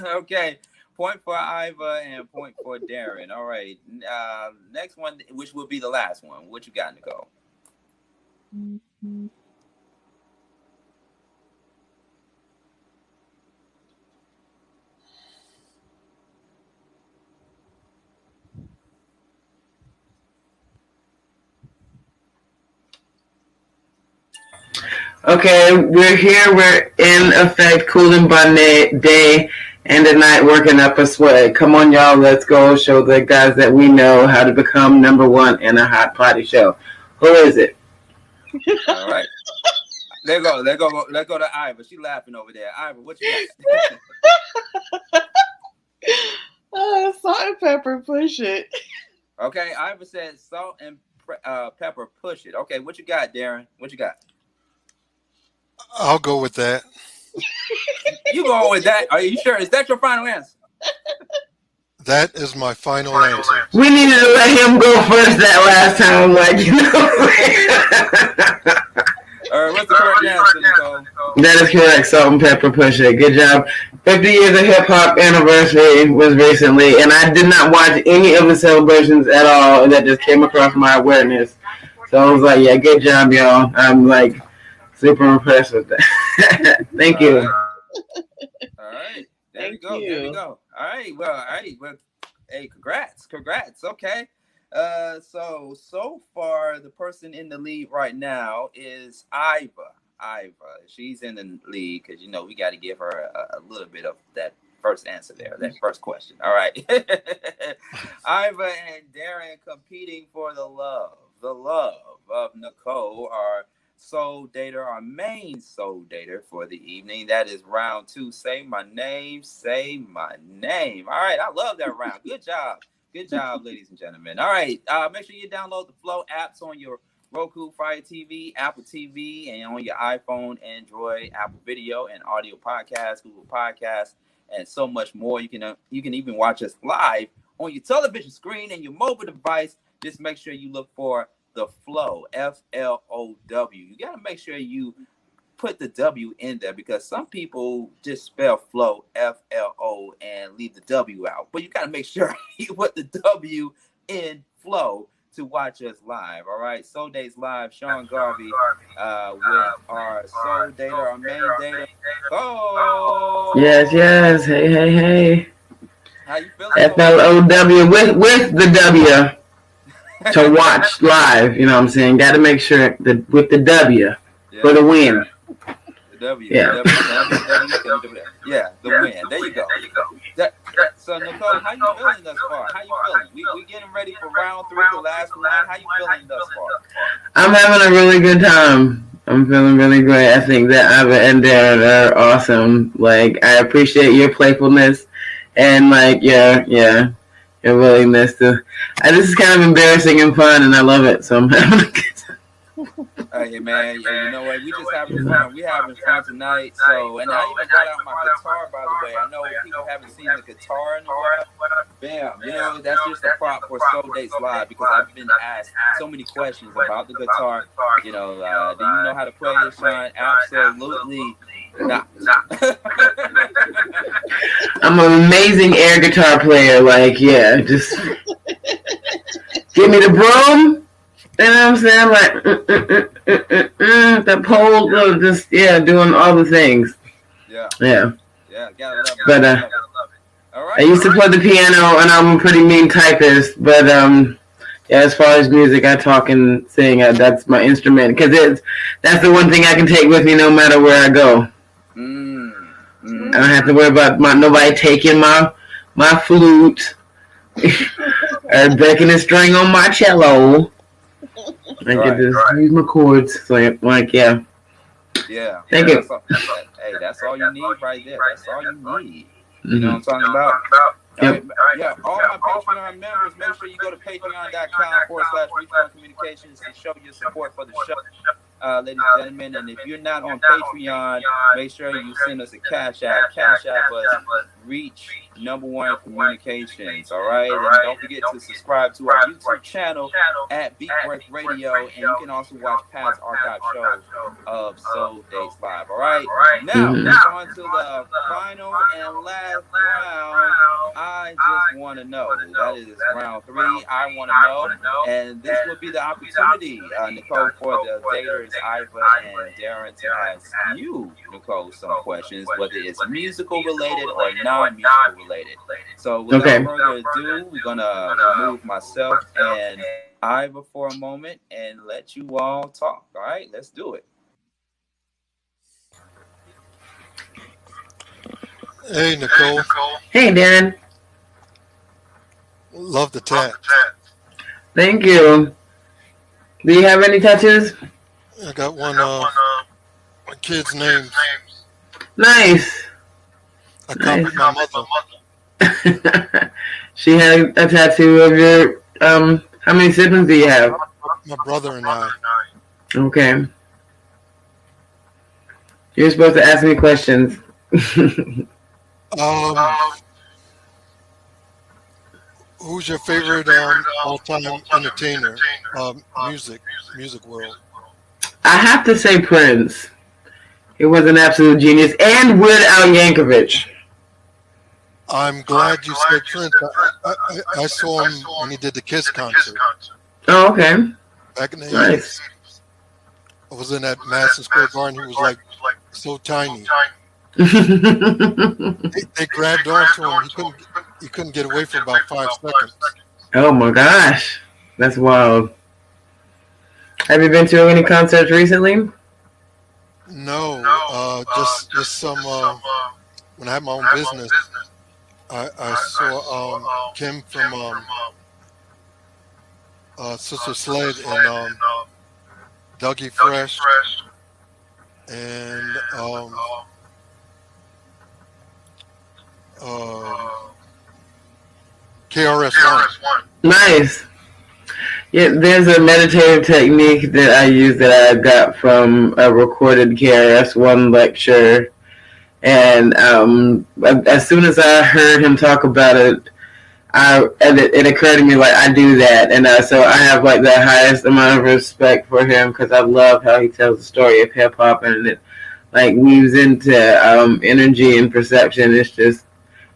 okay. Point for Iva and point for Darren. All right. Next one, which will be the last one. What you got, Nicole?
Okay, we're here. We're in effect, cooling by day and at night, working up a sweat. Come on, y'all. Let's go show the guys that we know how to become number one in a hot potty show. Who is it?
All right. Let's go to Iva. She laughing over there. Iva, what you got?
Salt and pepper, push it.
Okay, Iva said salt and pepper, push it. Okay, what you got, Darren? What you got?
I'll go with that.
You going with that? Are you sure? Is that your final answer?
That is my final answer.
We needed to let him go first that last time, like, you know.
All right, what's the correct answer, Nicole?
That is correct. Salt and pepper, push it. Good job. 50 years of hip hop anniversary was recently, and I did not watch any of the celebrations at all. That just came across my awareness. So I was like, yeah, good job, y'all. I'm like super impressed with that. Thank you.
All right. There we go. All right. Well, hey, congrats. Okay. So far, the person in the lead right now is Iva. She's in the lead because, we got to give her a little bit of that first answer there, that first question. All right. Iva and Darren competing for the love of Nicole, our soul dater, our main soul dater for the evening. That is round 2. Say my name, say my name. All right, I love that round. Good job, ladies and gentlemen. All right, make sure you download the Flow apps on your Roku, Fire TV, Apple TV, and on your iPhone, Android, Apple Video, and audio podcast, Google Podcasts, and so much more. You can even watch us live on your television screen and your mobile device. Just make sure you look for the Flow, F-L-O-W. You got to make sure you put the W in there, because some people just spell Flow, F-L-O, and leave the W out. But you got to make sure you put the W in Flow to watch us live. All right, Soul Dates Live, Sean Garvey with our Soul Data, our main data. Oh,
Yes. Hey.
How you feeling?
FLOW with the W to watch live. You know what I'm saying? Got to make sure that with the W for the win.
The W.
Yeah.
The win. There you go. So Nicole, how you feeling thus far? How you feeling? We getting ready for round 3, the last one. How you feeling thus far?
I'm having a really good time. I'm feeling really great. I think that Ava and Darren are awesome. Like, I appreciate your playfulness and like your willingness to. This is kind of embarrassing and fun, and I love it. So I'm having a good time.
Hey man, you know what? We just having fun. We having fun tonight. So, and I even got out my guitar, by the way. I know people haven't seen the guitar in a while. Bam, you know, that's just a prop for Soul Dates Live, because I've been asked so many questions about the guitar. You know, do you know how to play it, Sean? Absolutely not.
I'm an amazing air guitar player. Like, just give me the broom. You know what I'm saying? Like, the pole, just, doing all the things.
Yeah, gotta love it.
But,
all right.
I used to play the piano, and I'm a pretty mean typist. But, as far as music, I talk and sing. That's my instrument. Because that's the one thing I can take with me no matter where I go. I don't have to worry about nobody taking my flute or breaking a string on my cello. I can just use my chords. So, like,
Yeah.
Thank you.
That's all you need right there. That's all you need. You know what I'm talking about?
Yep.
All my Patreon members, make sure you go to patreon.com/Reach Communications to show your support for the show. Ladies and gentlemen, and if you're not on Patreon, make sure you send us a Cash App. Cash App us Reach #1 Communications. All right, and don't forget to subscribe to our YouTube channel at Beat Break Radio, and you can also watch past archive shows of Soul Dates Live. All right, now let's on to the final and last round. I just want to know. That is round 3. I want to know, and this will be the opportunity, Nicole, for the daters, Iva and Darren, to ask you, Nicole, some questions, whether it's musical related or non-musical related. So without further ado, we're gonna remove myself and Iva for a moment and let you all talk. All right, let's do it.
Hey, Nicole.
Hey, Darren.
Love the tat.
Thank you. Do you have any tattoos?
I got one of my kids' names.
Nice.
I copied my mother.
She had a tattoo of your, how many siblings do you have?
My brother and I.
Okay. You're supposed to ask me questions.
Who's your favorite all-time entertainer? Music world.
I have to say Prince. He was an absolute genius. And Weird Al Yankovic.
I'm glad you said Prince. I saw him when he did the Kiss concert.
Oh, okay.
Back in the 80s.
Nice.
I was in that Madison Square Garden. He was like so tiny. They grabbed onto him. He couldn't get away for about 5 seconds.
Oh my gosh. That's wild. Have you been to any concerts recently?
No, just some. When I had my own business, I saw Kim from Sister Sled and Dougie Fresh and KRS-One.
Nice. Yeah, there's a meditative technique that I use that I got from a recorded KRS-One lecture. And as soon as I heard him talk about it, it occurred to me like I do that, and so I have like the highest amount of respect for him because I love how he tells the story of hip hop, and it like weaves into energy and perception. It's just,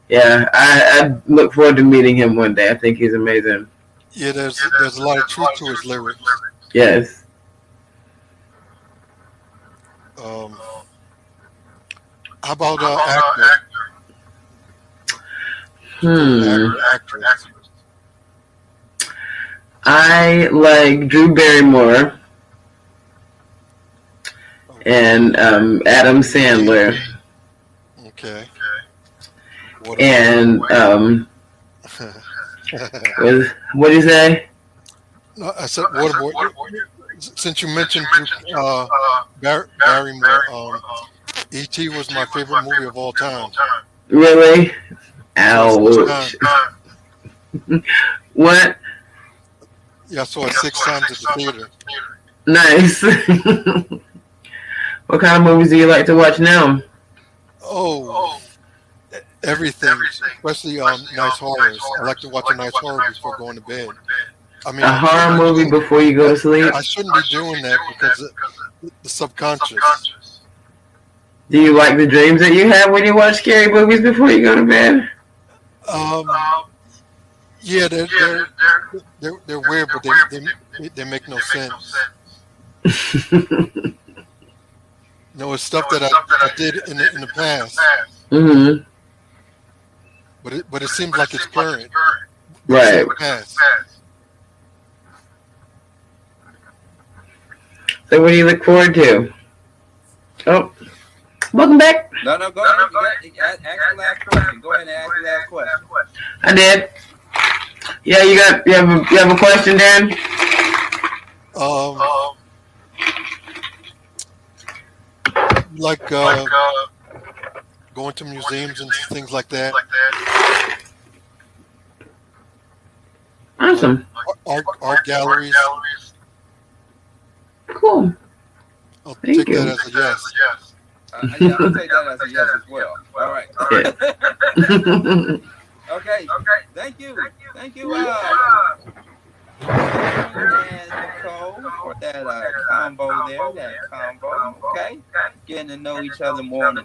yeah, I look forward to meeting him one day. I think he's amazing.
Yeah, there's a lot of truth to his lyrics.
Yes.
How about actor?
Actress. I like Drew Barrymore and Adam Sandler.
Okay.
And what do you say?
No, I said Waterboy. Since you mentioned Barrymore, E.T. was my favorite movie of all time.
Really? Ouch. What?
Yeah, I saw it 6 times at the theater.
Nice. What kind of movies do you like to watch now?
Oh, everything, especially nice horrors. I like to watch a nice horror before going to bed. I mean,
a horror movie before you go to sleep?
I shouldn't be doing that because the subconscious.
Do you like the dreams that you have when you watch scary movies before you go to bed?
Yeah, they're weird, but they make no sense. No, it's stuff that I did in the past.
Mm-hmm.
But it seems like it's current.
Right.
Past.
So what do you look forward to? Oh, welcome back.
No, go ahead. Ask the last question. Go ahead and ask the last question.
I did. Yeah, you have a question, Dan?
Like going to museums and things like that.
Awesome.
Art galleries.
Cool.
I'll
Thank
take
you.
that as a yes.
Yeah, I'll take that as a yes as well. All right.
Yeah.
Okay. Thank you. And Nicole for that combo there. Okay. Getting to know each other more on a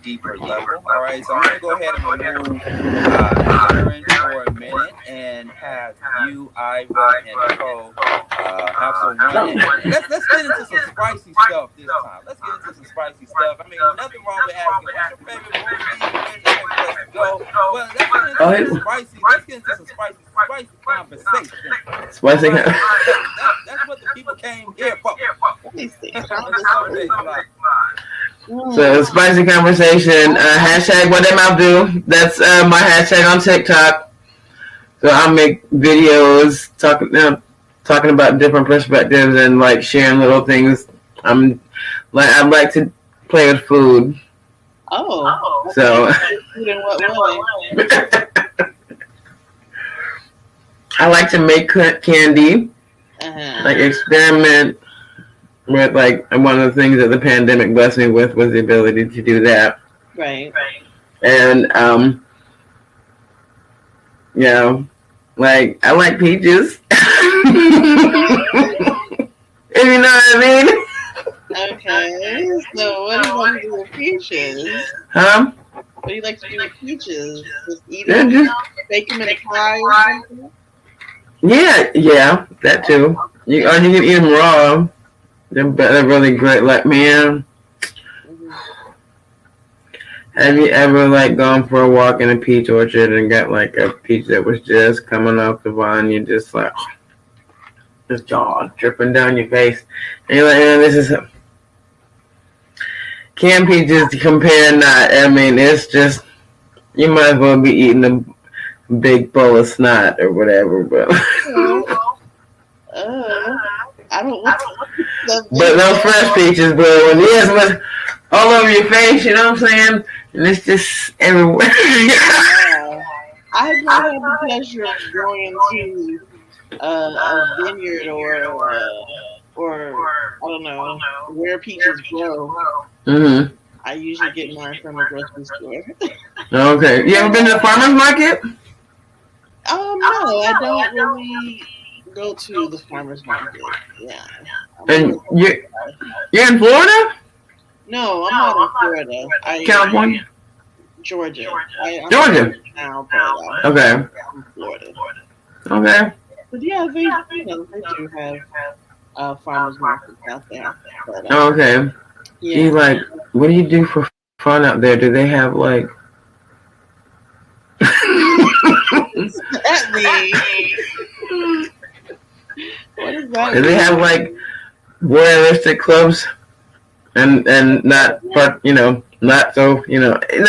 deeper level. All right. So I'm gonna go ahead and remove Aaron for a minute and have you, Ira, and Nicole have some fun. Let's get into some spicy stuff this time. I mean, nothing wrong with asking what's your favorite movie. Go. Well, let's get into some spicy conversation.
Spicy.
That's what the people came here for.
So spicy conversation. Hashtag what them I do. That's my hashtag on TikTok. So I make videos talking about different perspectives and like sharing little things. I like to play with food.
Oh.
So.
Food in what way?
I like to make candy, like experiment with like one of the things that the pandemic blessed me with was the ability to do that.
Right.
And like I like peaches. If you know what I mean.
Okay. So what do you like to do with peaches?
Huh?
What do you like to do with peaches? Just eat them? Bake them in a pie or something?
Yeah, that too. You can eat them raw. They're really great. Like, man, have you ever like gone for a walk in a peach orchard and got like a peach that was just coming off the vine? You just like, just jaw dripping down your face, and you're like, this is canned peaches to compare not. I mean, it's just You might as well be eating a big bowl of snot or whatever, but.
I don't want
But no fresh peaches, but when it is with all over your face, you know what I'm saying? And it's just everywhere.
I have not had the pleasure of going into a vineyard or I don't know where peaches grow.
Mm-hmm.
I usually get mine from a grocery store.
Okay. You ever been to the farmer's market?
No, I don't really go to the farmer's market. Yeah.
And you're in Florida?
No, I'm not in Florida.
California?
Georgia.
Georgia?
Now, but
okay.
I'm in Florida.
Okay.
But yeah, they do have farmers markets out there. But,
Okay.
yeah.
You like, what do you do for fun out there? Do they have like?
That mean? What does that
Do they have like voyeuristic clubs? And not, but not so no.
In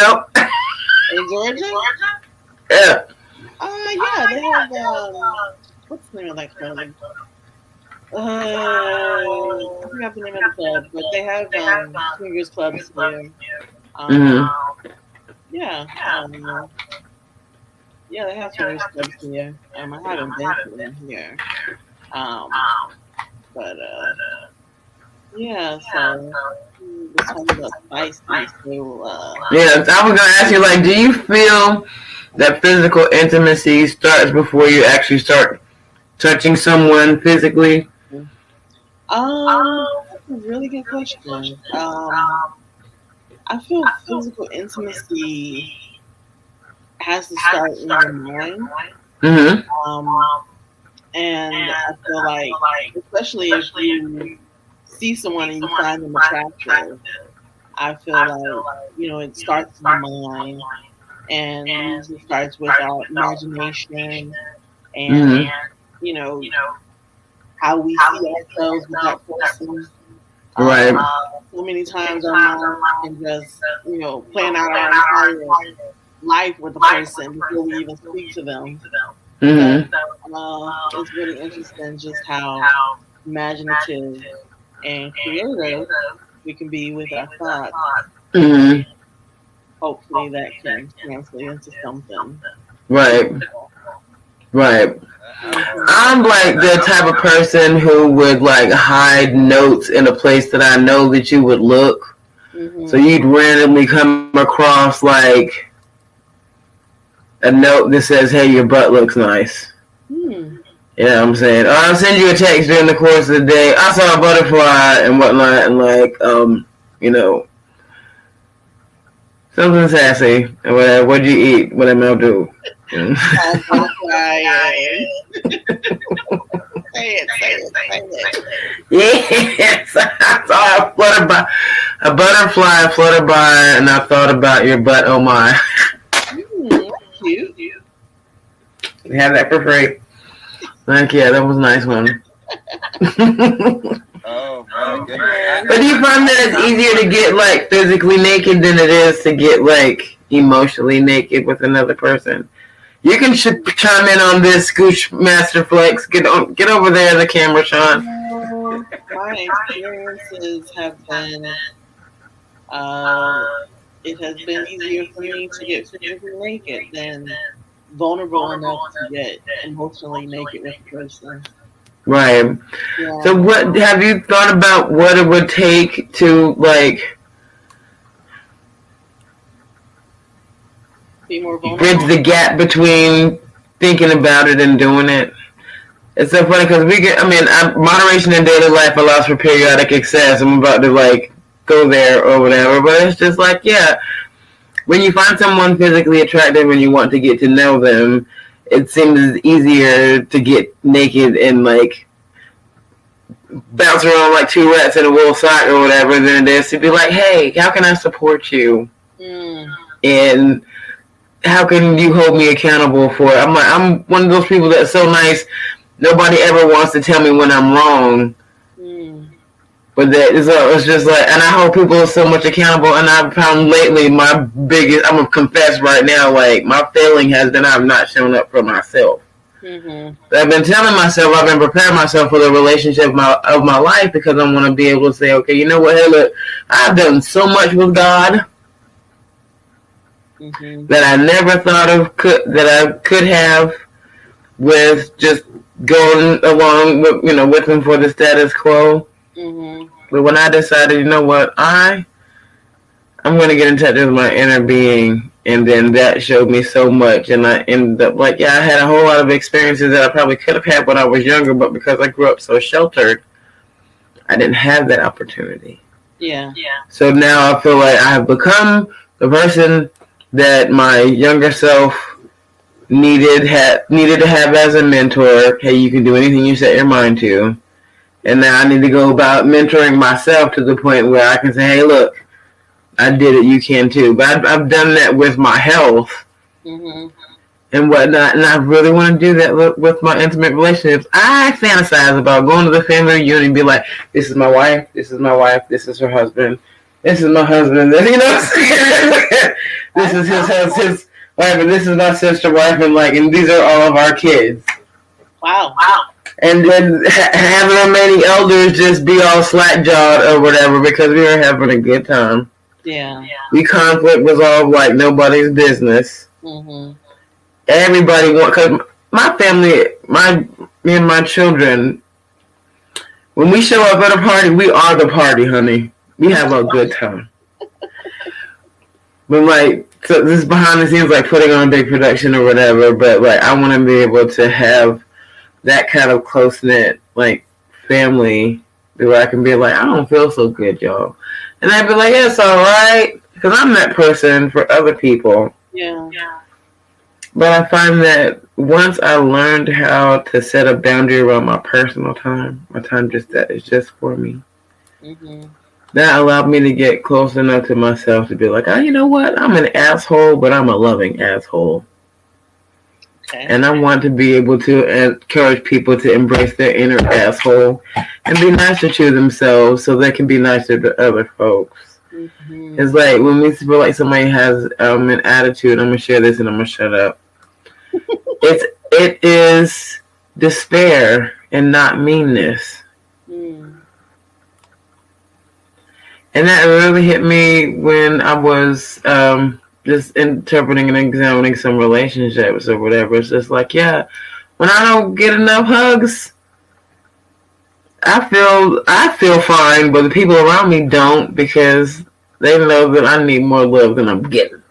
Georgia?
Yeah.
Yeah, they have what's the name of that club? I forgot the name of the club, but they have swingers clubs here. Yeah. Yeah, they have swingers clubs here. I haven't been to them here. But yeah, so we're talking about spicy. So
yeah, I was gonna ask you, like, do you feel that physical intimacy starts before you actually start touching someone physically?
That's a really good question. I feel physical intimacy has to start in your mind.
Mm-hmm.
And I feel like, especially if you see someone and you find them attractive, I feel like, it starts in the mind and usually starts with our imagination and, how we see ourselves with that person.
Right.
So many times our minds can just, plan out our entire life with the person before we even speak to them.
Mm-hmm.
It's really interesting just how imaginative and creative we can be with our thoughts.
Mm-hmm.
Hopefully that can translate into something.
Right. I'm like the type of person who would like hide notes in a place that I know that you would look. Mm-hmm. So you'd randomly come across like a note that says, "Hey, your butt looks nice." You know what I'm saying? Or I'll send you a text during the course of the day. I saw a butterfly and whatnot, and like, something sassy and whatever. What'd you eat? What am I do?
Say it.
Yes, I saw a butterfly flutter by, and I thought about your butt. Oh my!
Cute.
We have that for free. Like, yeah, that was a nice one.
Oh my goodness!
But do you find that it's easier to get like physically naked than it is to get like emotionally naked with another person? You can chime in on this, Scooch Master Flex. Get over there, the camera, Sean.
My experiences have been, it has been easier for me to get physically naked than vulnerable enough to get emotionally naked with a person.
Right. Yeah. So what have you thought about what it would take to like
be more vulnerable?
Bridge the gap between thinking about it and doing it? It's so funny because moderation in daily life allows for periodic excess. I'm about to like go there or whatever, but it's just like, yeah, when you find someone physically attractive and you want to get to know them, it seems easier to get naked and like bounce around like two rats in a wool sock or whatever than it is to be like, hey, how can I support you? And how can you hold me accountable for it? I'm one of those people that's so nice. Nobody ever wants to tell me when I'm wrong. But it's just like, and I hold people so much accountable. And I've found lately I'm gonna confess right now, like my failing has been I've not shown up for myself. Mm-hmm. I've been telling myself, I've been preparing myself for the relationship of my life because I want to be able to say, okay, you know what, hey, look, I've done so much with God that I never thought of that I could have with just going along with with him for the status quo. But when I decided, you know what, I'm going to get in touch with my inner being, and then that showed me so much, and I ended up I had a whole lot of experiences that I probably could have had when I was younger, but because I grew up so sheltered, I didn't have that opportunity. Yeah. So now I feel like I have become the person that my younger self needed to have as a mentor. Hey, you can do anything you set your mind to. And now I need to go about mentoring myself to the point where I can say, hey, look, I did it, you can too. But I've done that with my health and whatnot, and I really want to do that with my intimate relationships. I fantasize about going to the family reunion and be like, this is my wife, this is my wife, this is her husband, this is my husband, this is his wife, and this is my sister wife, and these are all of our kids. Wow. And then have the remaining elders just be all slack-jawed or whatever because we were having a good time. Yeah. We conflict resolve like nobody's business. Everybody because my family, me and my children, when we show up at a party, we are the party, honey. We have a good time. But so this is behind the scenes, putting on a big production or whatever. But I want to be able to have that kind of close-knit, family where I can be I don't feel so good, y'all. And I'd be like, yeah, it's all right. Because I'm that person for other people. Yeah. But I find that once I learned how to set a boundary around my personal time, my time that is just for me, that allowed me to get close enough to myself to be like, oh, you know what? I'm an asshole, but I'm a loving asshole. And I want to be able to encourage people to embrace their inner asshole and be nicer to themselves so they can be nicer to other folks. It's when we feel like somebody has an attitude, I'm going to share this and I'm going to shut up. It is despair and not meanness. And that really hit me when I was just interpreting and examining some relationships or whatever. It's just when I don't get enough hugs, I feel fine, but the people around me don't because they know that I need more love than I'm getting.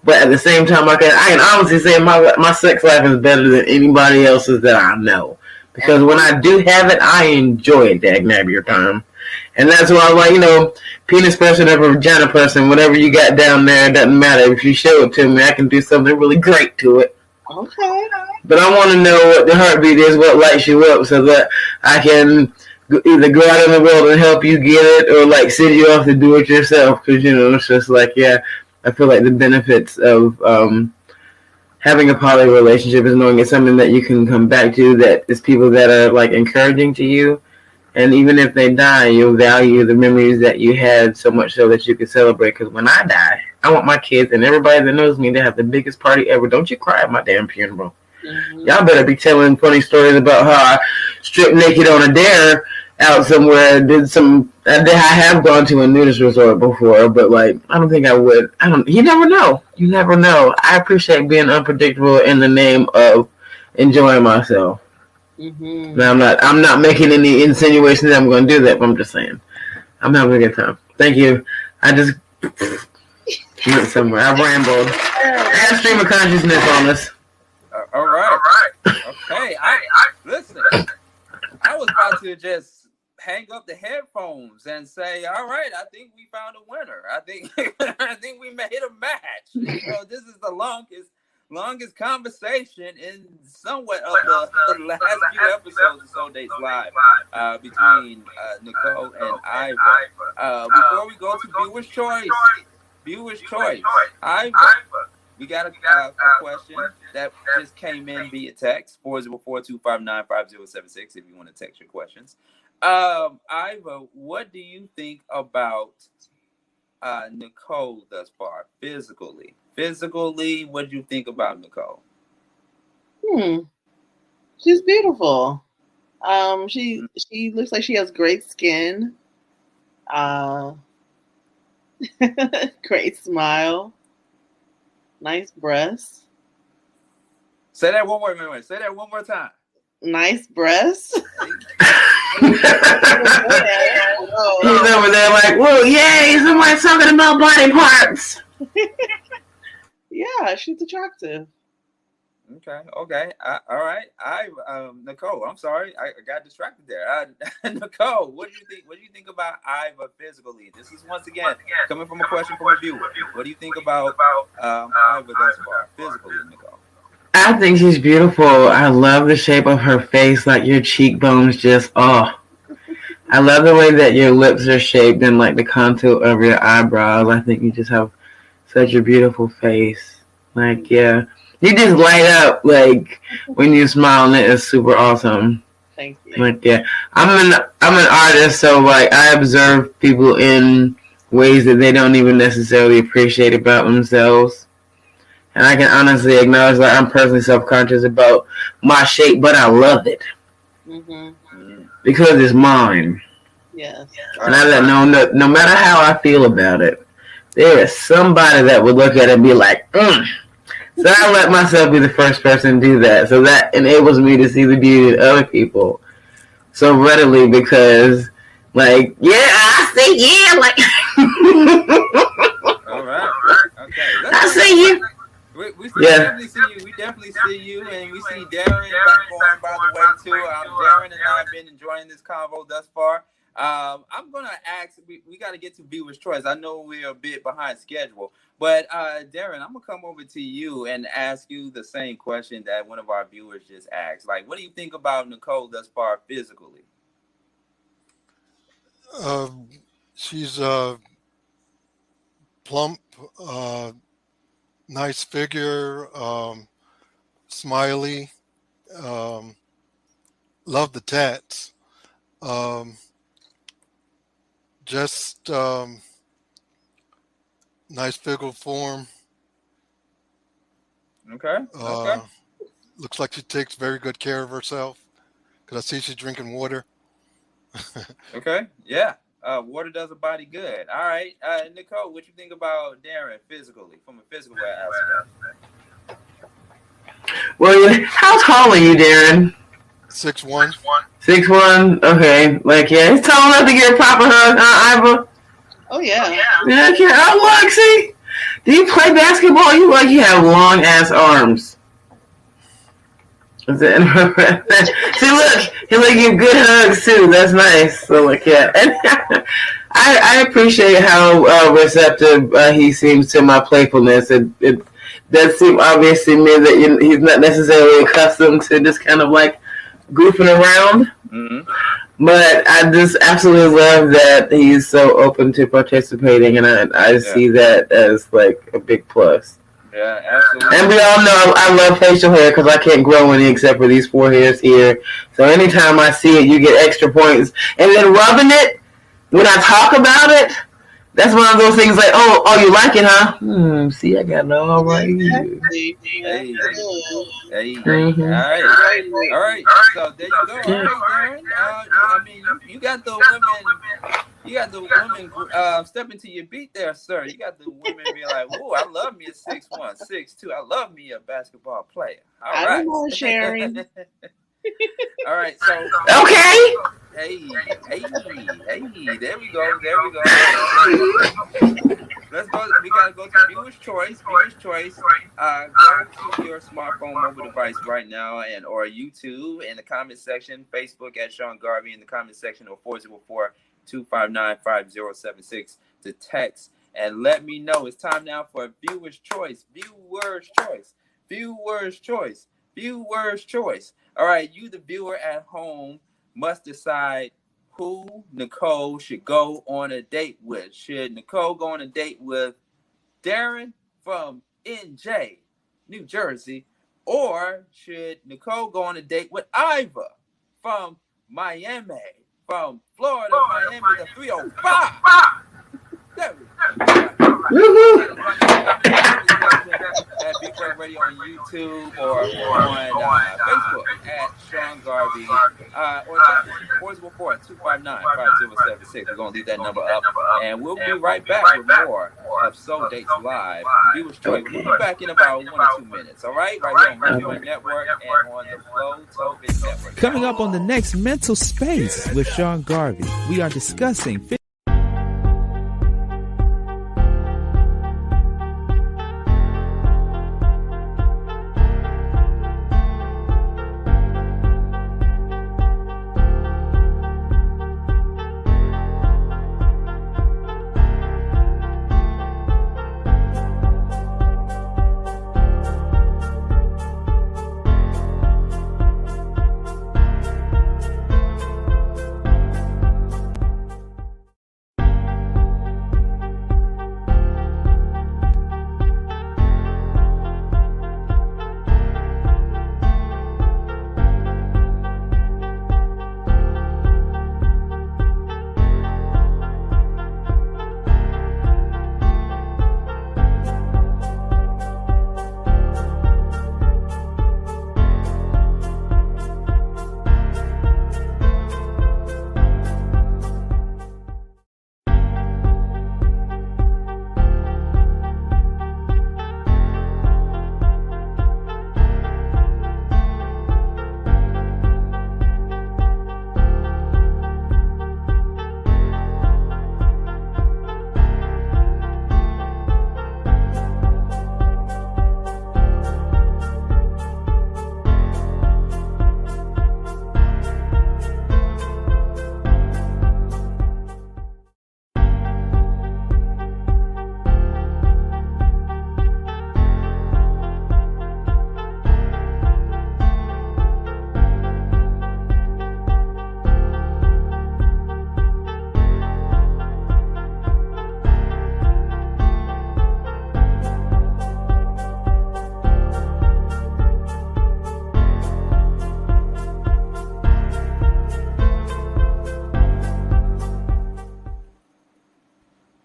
But at the same time, I can honestly say my sex life is better than anybody else's that I know. Because when I do have it, I enjoy it, dag your time. And that's why I'm penis person or vagina person, whatever you got down there, it doesn't matter. If you show it to me, I can do something really great to it. Okay. But I want to know what the heartbeat is, what lights you up, so that I can either go out in the world and help you get it, or send you off to do it yourself. Because it's just I feel like the benefits of having a poly relationship is knowing it's something that you can come back to, that is people that are encouraging to you. And even if they die, you'll value the memories that you had so much so that you can celebrate. Because when I die, I want my kids and everybody that knows me to have the biggest party ever. Don't you cry at my damn funeral. Y'all better be telling funny stories about how I stripped naked on a dare out somewhere. I have gone to a nudist resort before, but I don't think I would. You never know. You never know. I appreciate being unpredictable in the name of enjoying myself. Now I'm not making any insinuations that I'm going to do that, but I'm just saying I'm having a good time. Thank you. I just went somewhere. I rambled. I had a stream of consciousness on us.
All right. Okay. I listen. I was about to just hang up the headphones and say, all right, I think we found a winner. I think we made a match. This is the longest conversation in somewhat of the last few episodes of Soul Dates Live between Nicole and Iva. Before we go to viewer's choice, Iva, we got a question that just came in via text, 404-259-5076 if you want to text your questions. Iva, what do you think about Nicole thus far? Physically, what do you think about Nicole?
She's beautiful. She looks like she has great skin. Great smile. Nice breasts.
Say that one more minute. Say that one more time.
Nice breasts.
He's over there like, whoa, yay, somebody's talking about body parts.
Yeah, she's attractive.
Okay. All right. Nicole, I'm sorry, I got distracted there. Nicole, what do you think? What do you think about Iva physically? This is once again coming from a question from a viewer. What do you think about Iva thus far, physically, Nicole?
I think she's beautiful. I love the shape of her face, like your cheekbones just, I love the way that your lips are shaped and like the contour of your eyebrows. I think you just have such a beautiful face. Like, yeah. You just light up, like, when you smile, and it is super awesome.
Thank you.
Like, yeah. I'm an artist, so, like, I observe people in ways that they don't even necessarily appreciate about themselves. And I can honestly acknowledge that I'm personally self-conscious about my shape, but I love it. Because it's mine.
Yes.
And I let no matter how I feel about it, there is somebody that would look at it and be like, So I let myself be the first person to do that. So that enables me to see the beauty in other people so readily because, like, yeah, I say yeah, like.
All right. Okay.
I see you.
We definitely see you. We definitely see you, and we see Darren back on by the way too. Darren and I have been enjoying this convo thus far. I'm gonna ask. We got to get to viewers' choice. I know we're a bit behind schedule, but Darren, I'm gonna come over to you and ask you the same question that one of our viewers just asked. Like, what do you think about Nicole thus far physically?
She's plump, nice figure, smiley. Love the tats. Just nice physical form.
Okay.
Looks like she takes very good care of herself because I see she's drinking water.
Okay. Yeah. Water does a body good. All right. Nicole, what you think about Darren physically, from a physical aspect?
Well, how tall are you, Darren?
6'1".
6'1". Okay. Like, yeah, he's tall enough to get a proper hug, Iva?
Oh, yeah.
Yeah, okay. Oh, look, see? Do you play basketball? You like you have long-ass arms. See, look, he like you good hugs too. That's nice. So like, yeah, and I appreciate how receptive he seems to my playfulness. It does seem obvious to me that he's not necessarily accustomed to just kind of like goofing around.
Mm-hmm.
But I just absolutely love that he's so open to participating, and I see that as like a big plus.
Yeah, absolutely.
And we all know I love facial hair because I can't grow any except for these 4 hairs here. So anytime I see it, you get extra points. And then rubbing it, when I talk about it, that's one of those things like, oh, you like it, huh? See, I got it all right here.
Hey.
Mm-hmm.
All right. So there you go. All right, Darren. I mean, you got the women. You got the women step into your beat there, sir. You got the women be like, "Whoa, I love me a 6'1", 6'2". I love me a basketball player." All right.
I don't know, Sharon.
All right. So
okay.
Hey, there we go. Let's go. We gotta go to viewer's choice. Go to your smartphone mobile device right now, or YouTube in the comment section, Facebook at Sean Garvey in the comment section, or 404-259-5076 to text and let me know. It's time now for viewer's choice. All right, you, the viewer at home, must decide who Nicole should go on a date with. Should Nicole go on a date with Darren from NJ, New Jersey, or should Nicole go on a date with Iva from Miami, from Florida, Miami, the 305. There we go. At Big Break Radio on YouTube or on Facebook at Sean Garvey or 404-259-5076. We're going to leave that number up, and we'll be right back with more of Soul Dates Live. Be with Troy. We'll be back in about 1 or 2 minutes, all right? Right here on Radio Network and on the Flow Topic Network.
Coming up on the next Mental Space with Sean Garvey, we are discussing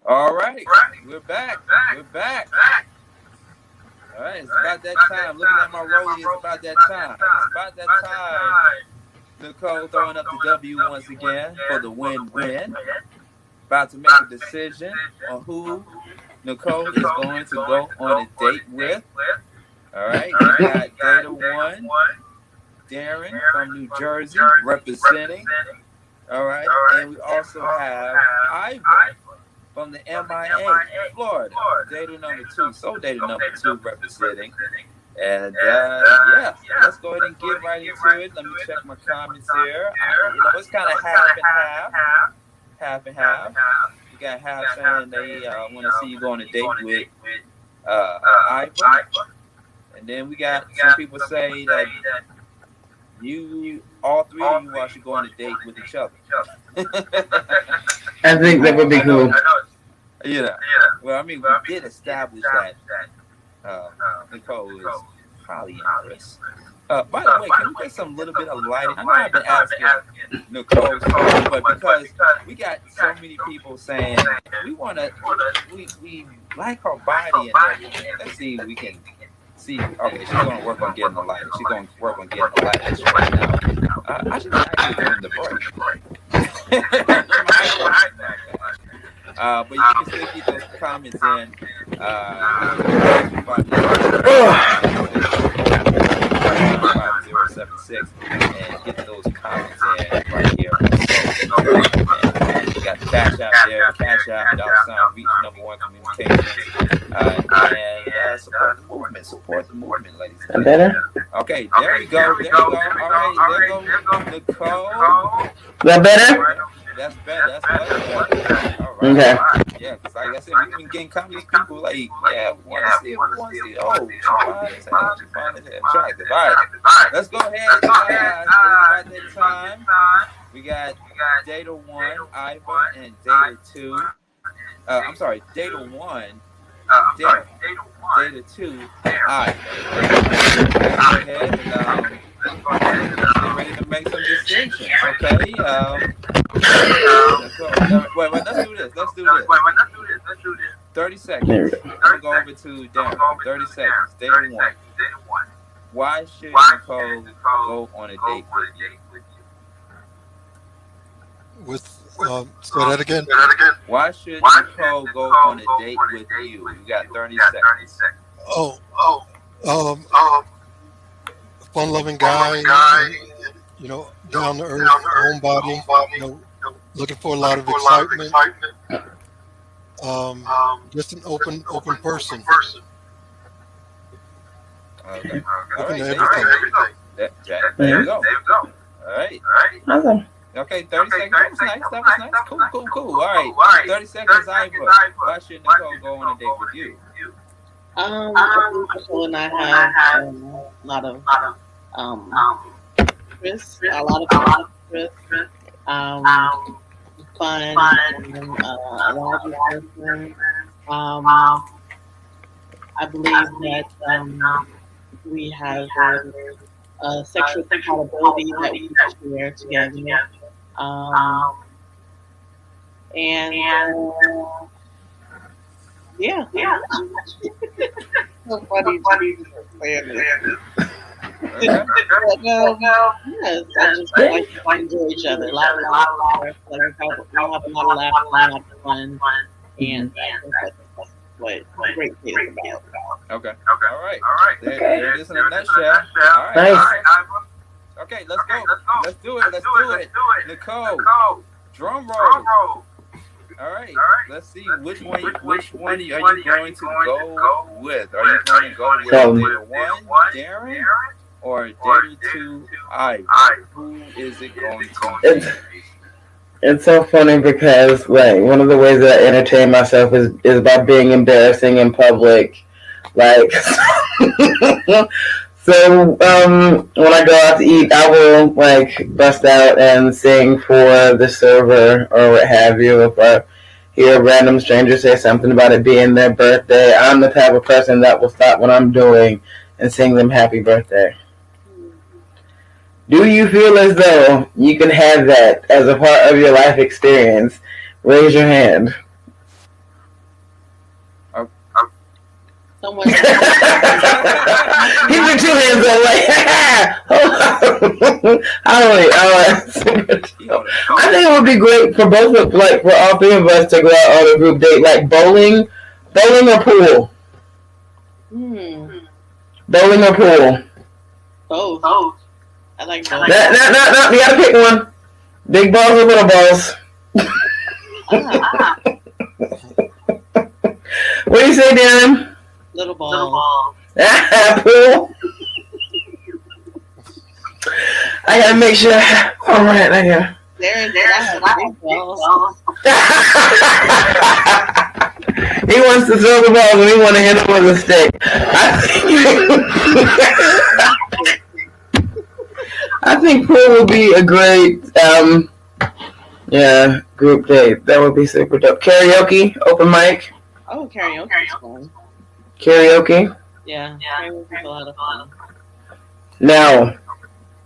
All right, we're back. We're back. All right, it's about that time. Looking at my rollie, it's about that time. It's about that time. Nicole throwing up the W once again for the win-win. About to make a decision on who Nicole is going to go on a date with. All right, we got Data One, Darren from New Jersey representing. All right, and we also have Ivan from the MIA, Florida, data number 2, so data number 2 representing. And yeah, let's go ahead and get right into it. Let me check my comments here. It's kind of half and half. You got half saying they want to see you go on a date with Ivan. And then we got some people say that all three of you should go on a date with each other.
I think that would be cool.
Yeah. Well, I mean, we did establish that Nicole is polyamorous. By the way, can we get some little bit of lighting? I know I've been asking Nicole, but because we got so many people saying we like her body and everything. Let's see if we can see. Okay, she's going to work on getting the lighting. She's going to work on getting the lighting right now. I should actually do the break. But you can still keep those comments in. 5076 and get those comments in right here. And we got the Cash App there, Cash App, $ reach #1 communications. And support the movement, ladies and gentlemen.
Better?
Okay, there we go. All right, there goes Nicole.
Is that better?
That's better. All right.
Okay.
Yeah, because like I said, we've been getting these people like, yeah, we want to see. Oh, she fine as hell. Attractive. All right. Let's go ahead, guys. It's about that time. We got Data 1, Ivan, and Data 2. I'm sorry, Data 1, Data 2, Ivan. Go ahead and get ready to make some decisions. Okay. Wait, let's do this. 30 seconds. I'm gonna go over to Darren. 30 seconds. Date one. Why should Nicole go on a date with you?
Say that again.
Why should Nicole go on a date with you? You got 30 seconds.
Fun-loving guy, down to earth, homebody, looking for a lot of excitement. Just an open person.
Okay.
Open to everything.
There you go. All right.
Awesome.
Okay, 30 seconds. That was nice. Cool. All right. 30 seconds, Ivor. Why should Nicole go on a date with you?
Nicole and I have a lot of interests, a lot of interests, fun, and a larger person. I believe that we have sexual compatibility that we share together. Yeah. So funny saying this. Yes, I just like to enjoy each other. A lot of laughter. We have a lot of laughter, a lot of fun, and that's what great thing is about.
Okay. All right. There it is in a nutshell. All right.
Nice.
Okay, let's go. Let's do it. Nicole, drum roll. All right. Let's see which one are you going to go with? Are you going to go with Dater 1, Darren, or Dater 2, Ivor? Who is it going to be?
It's so funny because one of the ways that I entertain myself is by being embarrassing in public. So when I go out to eat, I will bust out and sing for the server or what have you. If I hear a random stranger say something about it being their birthday, I'm the type of person that will stop what I'm doing and sing them happy birthday. Do you feel as though you can have that as a part of your life experience? Raise your hand.
Someone.
He put 2 hands up I think it would be great for both of for all 3 of us to go out on a group date, bowling or pool. Bowling or pool.
Both. I like both.
No, you gotta pick one. Big balls or little balls? What do you say, Darren?
Little ball.
Pool. I gotta make sure. All right, I got.
Darren, I have big balls.
He wants to throw the balls and he wants to hit him with a stick. I think pool would be a great, group date. That would be super dope. Karaoke, open mic.
Oh, karaoke is fun.
Karaoke?
Yeah, karaoke is a lot of fun.
Now,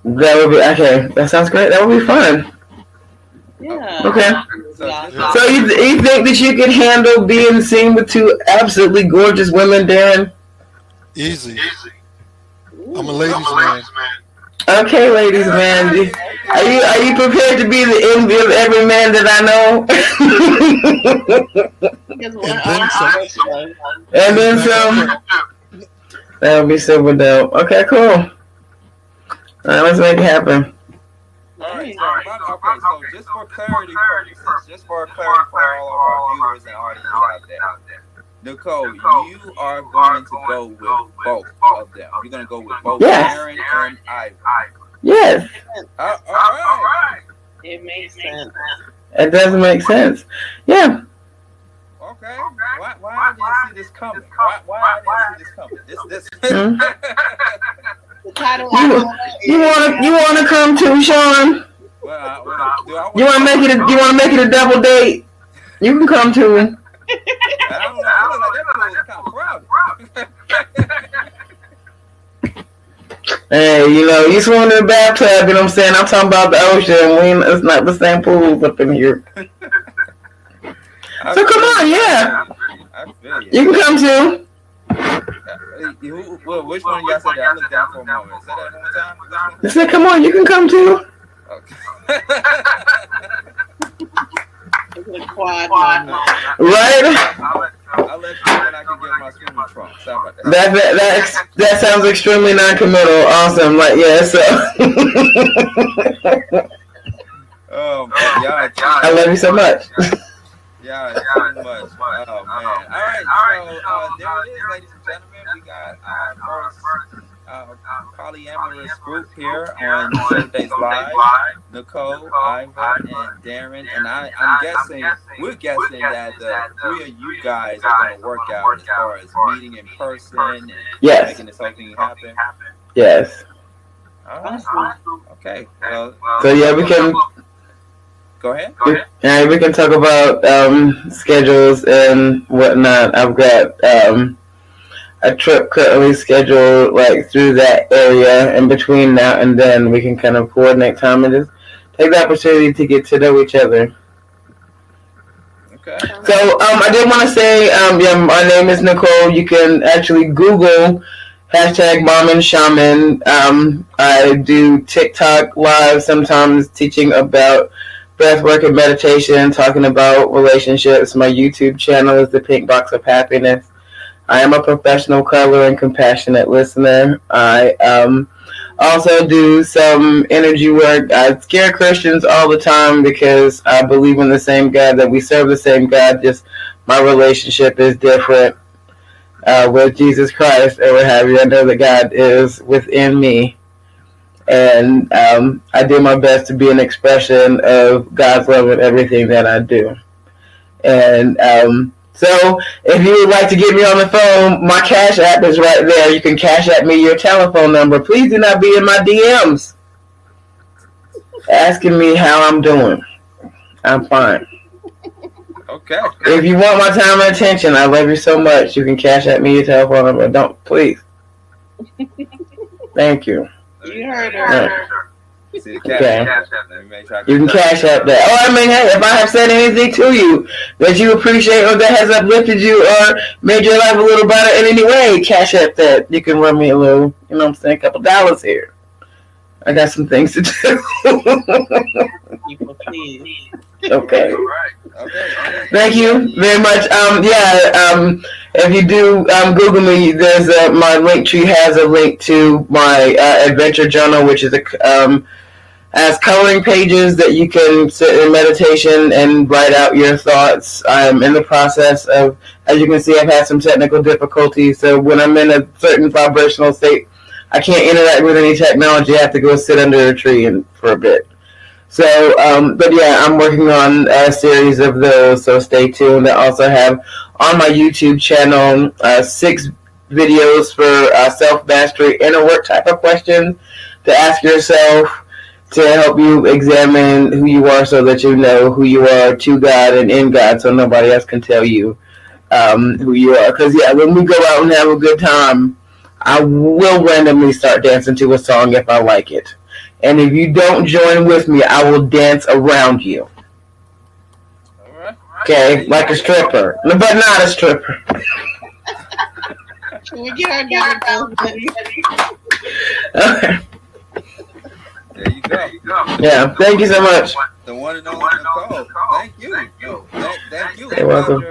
that would be, okay, that sounds great. That would be fun.
Yeah.
Okay. So you think that you could handle being seen with 2 absolutely gorgeous women, Darren?
Easy. I'm a ladies' man.
Okay, ladies, man. Are you prepared to be the envy of every man that I know? And then some. That would be super dope. Okay, cool. All right, let's make it happen.
All right. So just for clarity purposes, for all of our viewers and audience out there, Nicole, you are going to go with both of them. You're going to go with both Darren and Ivor.
Yes.
All right.
It makes sense.
It does make sense. Yeah.
Okay. Why I didn't see this coming? Why I didn't see this coming? This.
The title.
You want to come too, Sean? You want to make it? You want to make it a double date? You can come too.
I don't know. I look like that pool is kind of crowded.
Hey, you swim in the bathtub, you know what I'm saying? I'm talking about the ocean. It's not the same pools up in here. So come on, yeah.
I feel you.
You can come too.
Which one of y'all said that? I looked down for a moment. Say that one more time.
I said, come on, you can come too.
Okay.
It's a quad moment.
Right?
I'll let you know when I can get my swimming trunks. How about that?
That sounds extremely non-committal. Awesome. Like, yeah, so.
Oh, man. Y'all,
I love you so much.
Yeah, so much. Oh, man. All right. So, there it is, ladies and gentlemen. We got our first polyamorous group here on Sundays Live. Nicole, Iva, and Darren. And we're guessing that the three of you guys are going to work out as far as meeting in person and making this whole thing happen.
Yes.
All right. Okay. Well,
so, yeah, we can...
Go ahead.
Yeah, we can talk about schedules and whatnot. I've got a trip currently scheduled like through that area, and between now and then we can kind of coordinate time and just take the opportunity to get to know each other.
Okay.
So I did want to say, my name is Nicole. You can actually Google #MomandShaman. I do TikTok live sometimes teaching about breathwork and meditation, talking about relationships. My YouTube channel is The Pink Box of Happiness. I am a professional color and compassionate listener. I also do some energy work. I scare Christians all the time because I believe in the same God, that we serve the same God, just my relationship is different with Jesus Christ or what have you. I know that God is within me. And I do my best to be an expression of God's love in everything that I do. And so if you would like to get me on the phone, my Cash App is right there. You can Cash App me your telephone number. Please do not be in my DMs asking me how I'm doing. I'm fine.
Okay.
If you want my time and attention, I love you so much. You can Cash App me your telephone number. Don't, please. Thank you.
You heard her.
See the Cash App. Let me make sure
you can Cash App that. Oh, I mean, hey, if I have said anything to you that you appreciate or that has uplifted you or made your life a little better in any way, Cash App that. You can run me a little, you know what I'm saying, $2 here. I got some things to do. Okay.
All right. Okay.
Thank you very much. If you do Google me, there's my Linktree has a link to my adventure journal, which is has coloring pages that you can sit in meditation and write out your thoughts. I'm in the process of, as you can see, I've had some technical difficulties. So when I'm in a certain vibrational state, I can't interact with any technology. I have to go sit under a tree for a bit. So, but yeah, I'm working on a series of those, so stay tuned. I also have on my YouTube channel 6 videos for self-mastery inner work type of questions to ask yourself to help you examine who you are so that you know who you are to God and in God, so nobody else can tell you who you are. Because, yeah, when we go out and have a good time, I will randomly start dancing to a song if I like it. And if you don't join with me, I will dance around you.
All right.
Okay? Like a stripper. But not a stripper.
Can we get our dance ready?
Okay.
There you go.
Yeah, thank you so much.
The one and only Nicole. Thank you. Thank you.
You're welcome.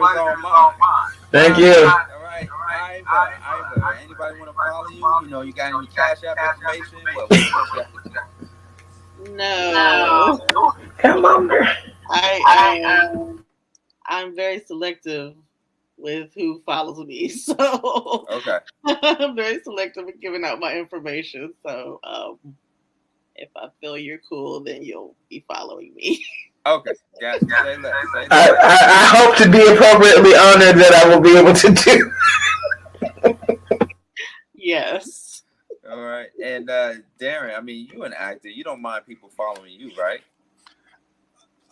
Thank you.
All right. Iva, anybody want to follow you? You know, you got any Cash App information?
No.
Come on, girl.
I'm very selective with who follows me, so
okay.
I'm very selective in giving out my information. So if I feel you're cool, then you'll be following me.
Okay, gotcha. Say less.
I hope to be appropriately honored that I will be able to do.
Yes.
All right, and Darren, I mean, you're an actor. You don't mind people following you, right?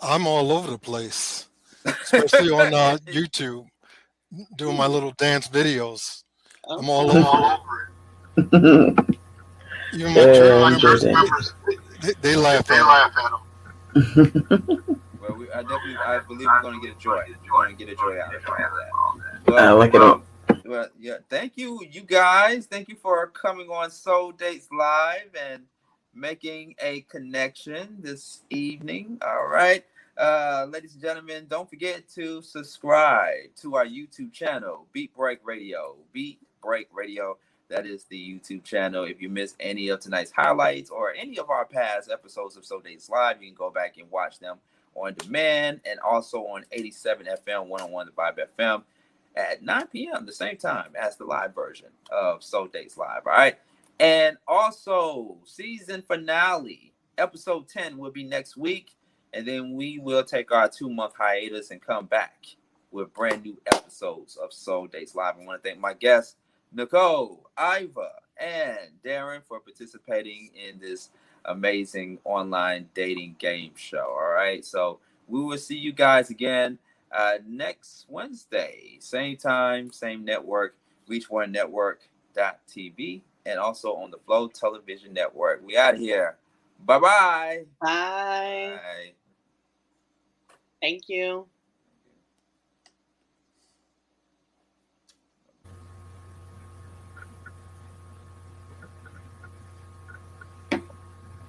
I'm all over the place, especially on YouTube, doing my little dance videos. I'm all over it. Even my church members,
Goodness.
they laugh at him.
Well, I believe we're going to get a joy. We're going to get a joy out of all that. Well,
I like it all.
Well, yeah. Thank you, you guys. Thank you for coming on Soul Dates Live and making a connection this evening. All right. Ladies and gentlemen, don't forget to subscribe to our YouTube channel, Beat Break Radio. Beat Break Radio. That is the YouTube channel. If you missed any of tonight's highlights or any of our past episodes of Soul Dates Live, you can go back and watch them on demand and also on 87 FM, 101 The Vibe FM at 9 p.m. the same time as the live version of Soul Dates Live. All right. And also, season finale, episode 10 will be next week. And then we will take our 2-month hiatus and come back with brand new episodes of Soul Dates Live. I want to thank my guests, Nicole, Iva, and Darren for participating in this amazing online dating game show. All right. So we will see you guys again next Wednesday. Same time, same network, reach1network.tv, and also on the Flow Television Network. We out here. Bye-bye.
Bye.
Bye.
Thank you.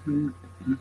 Mm-hmm.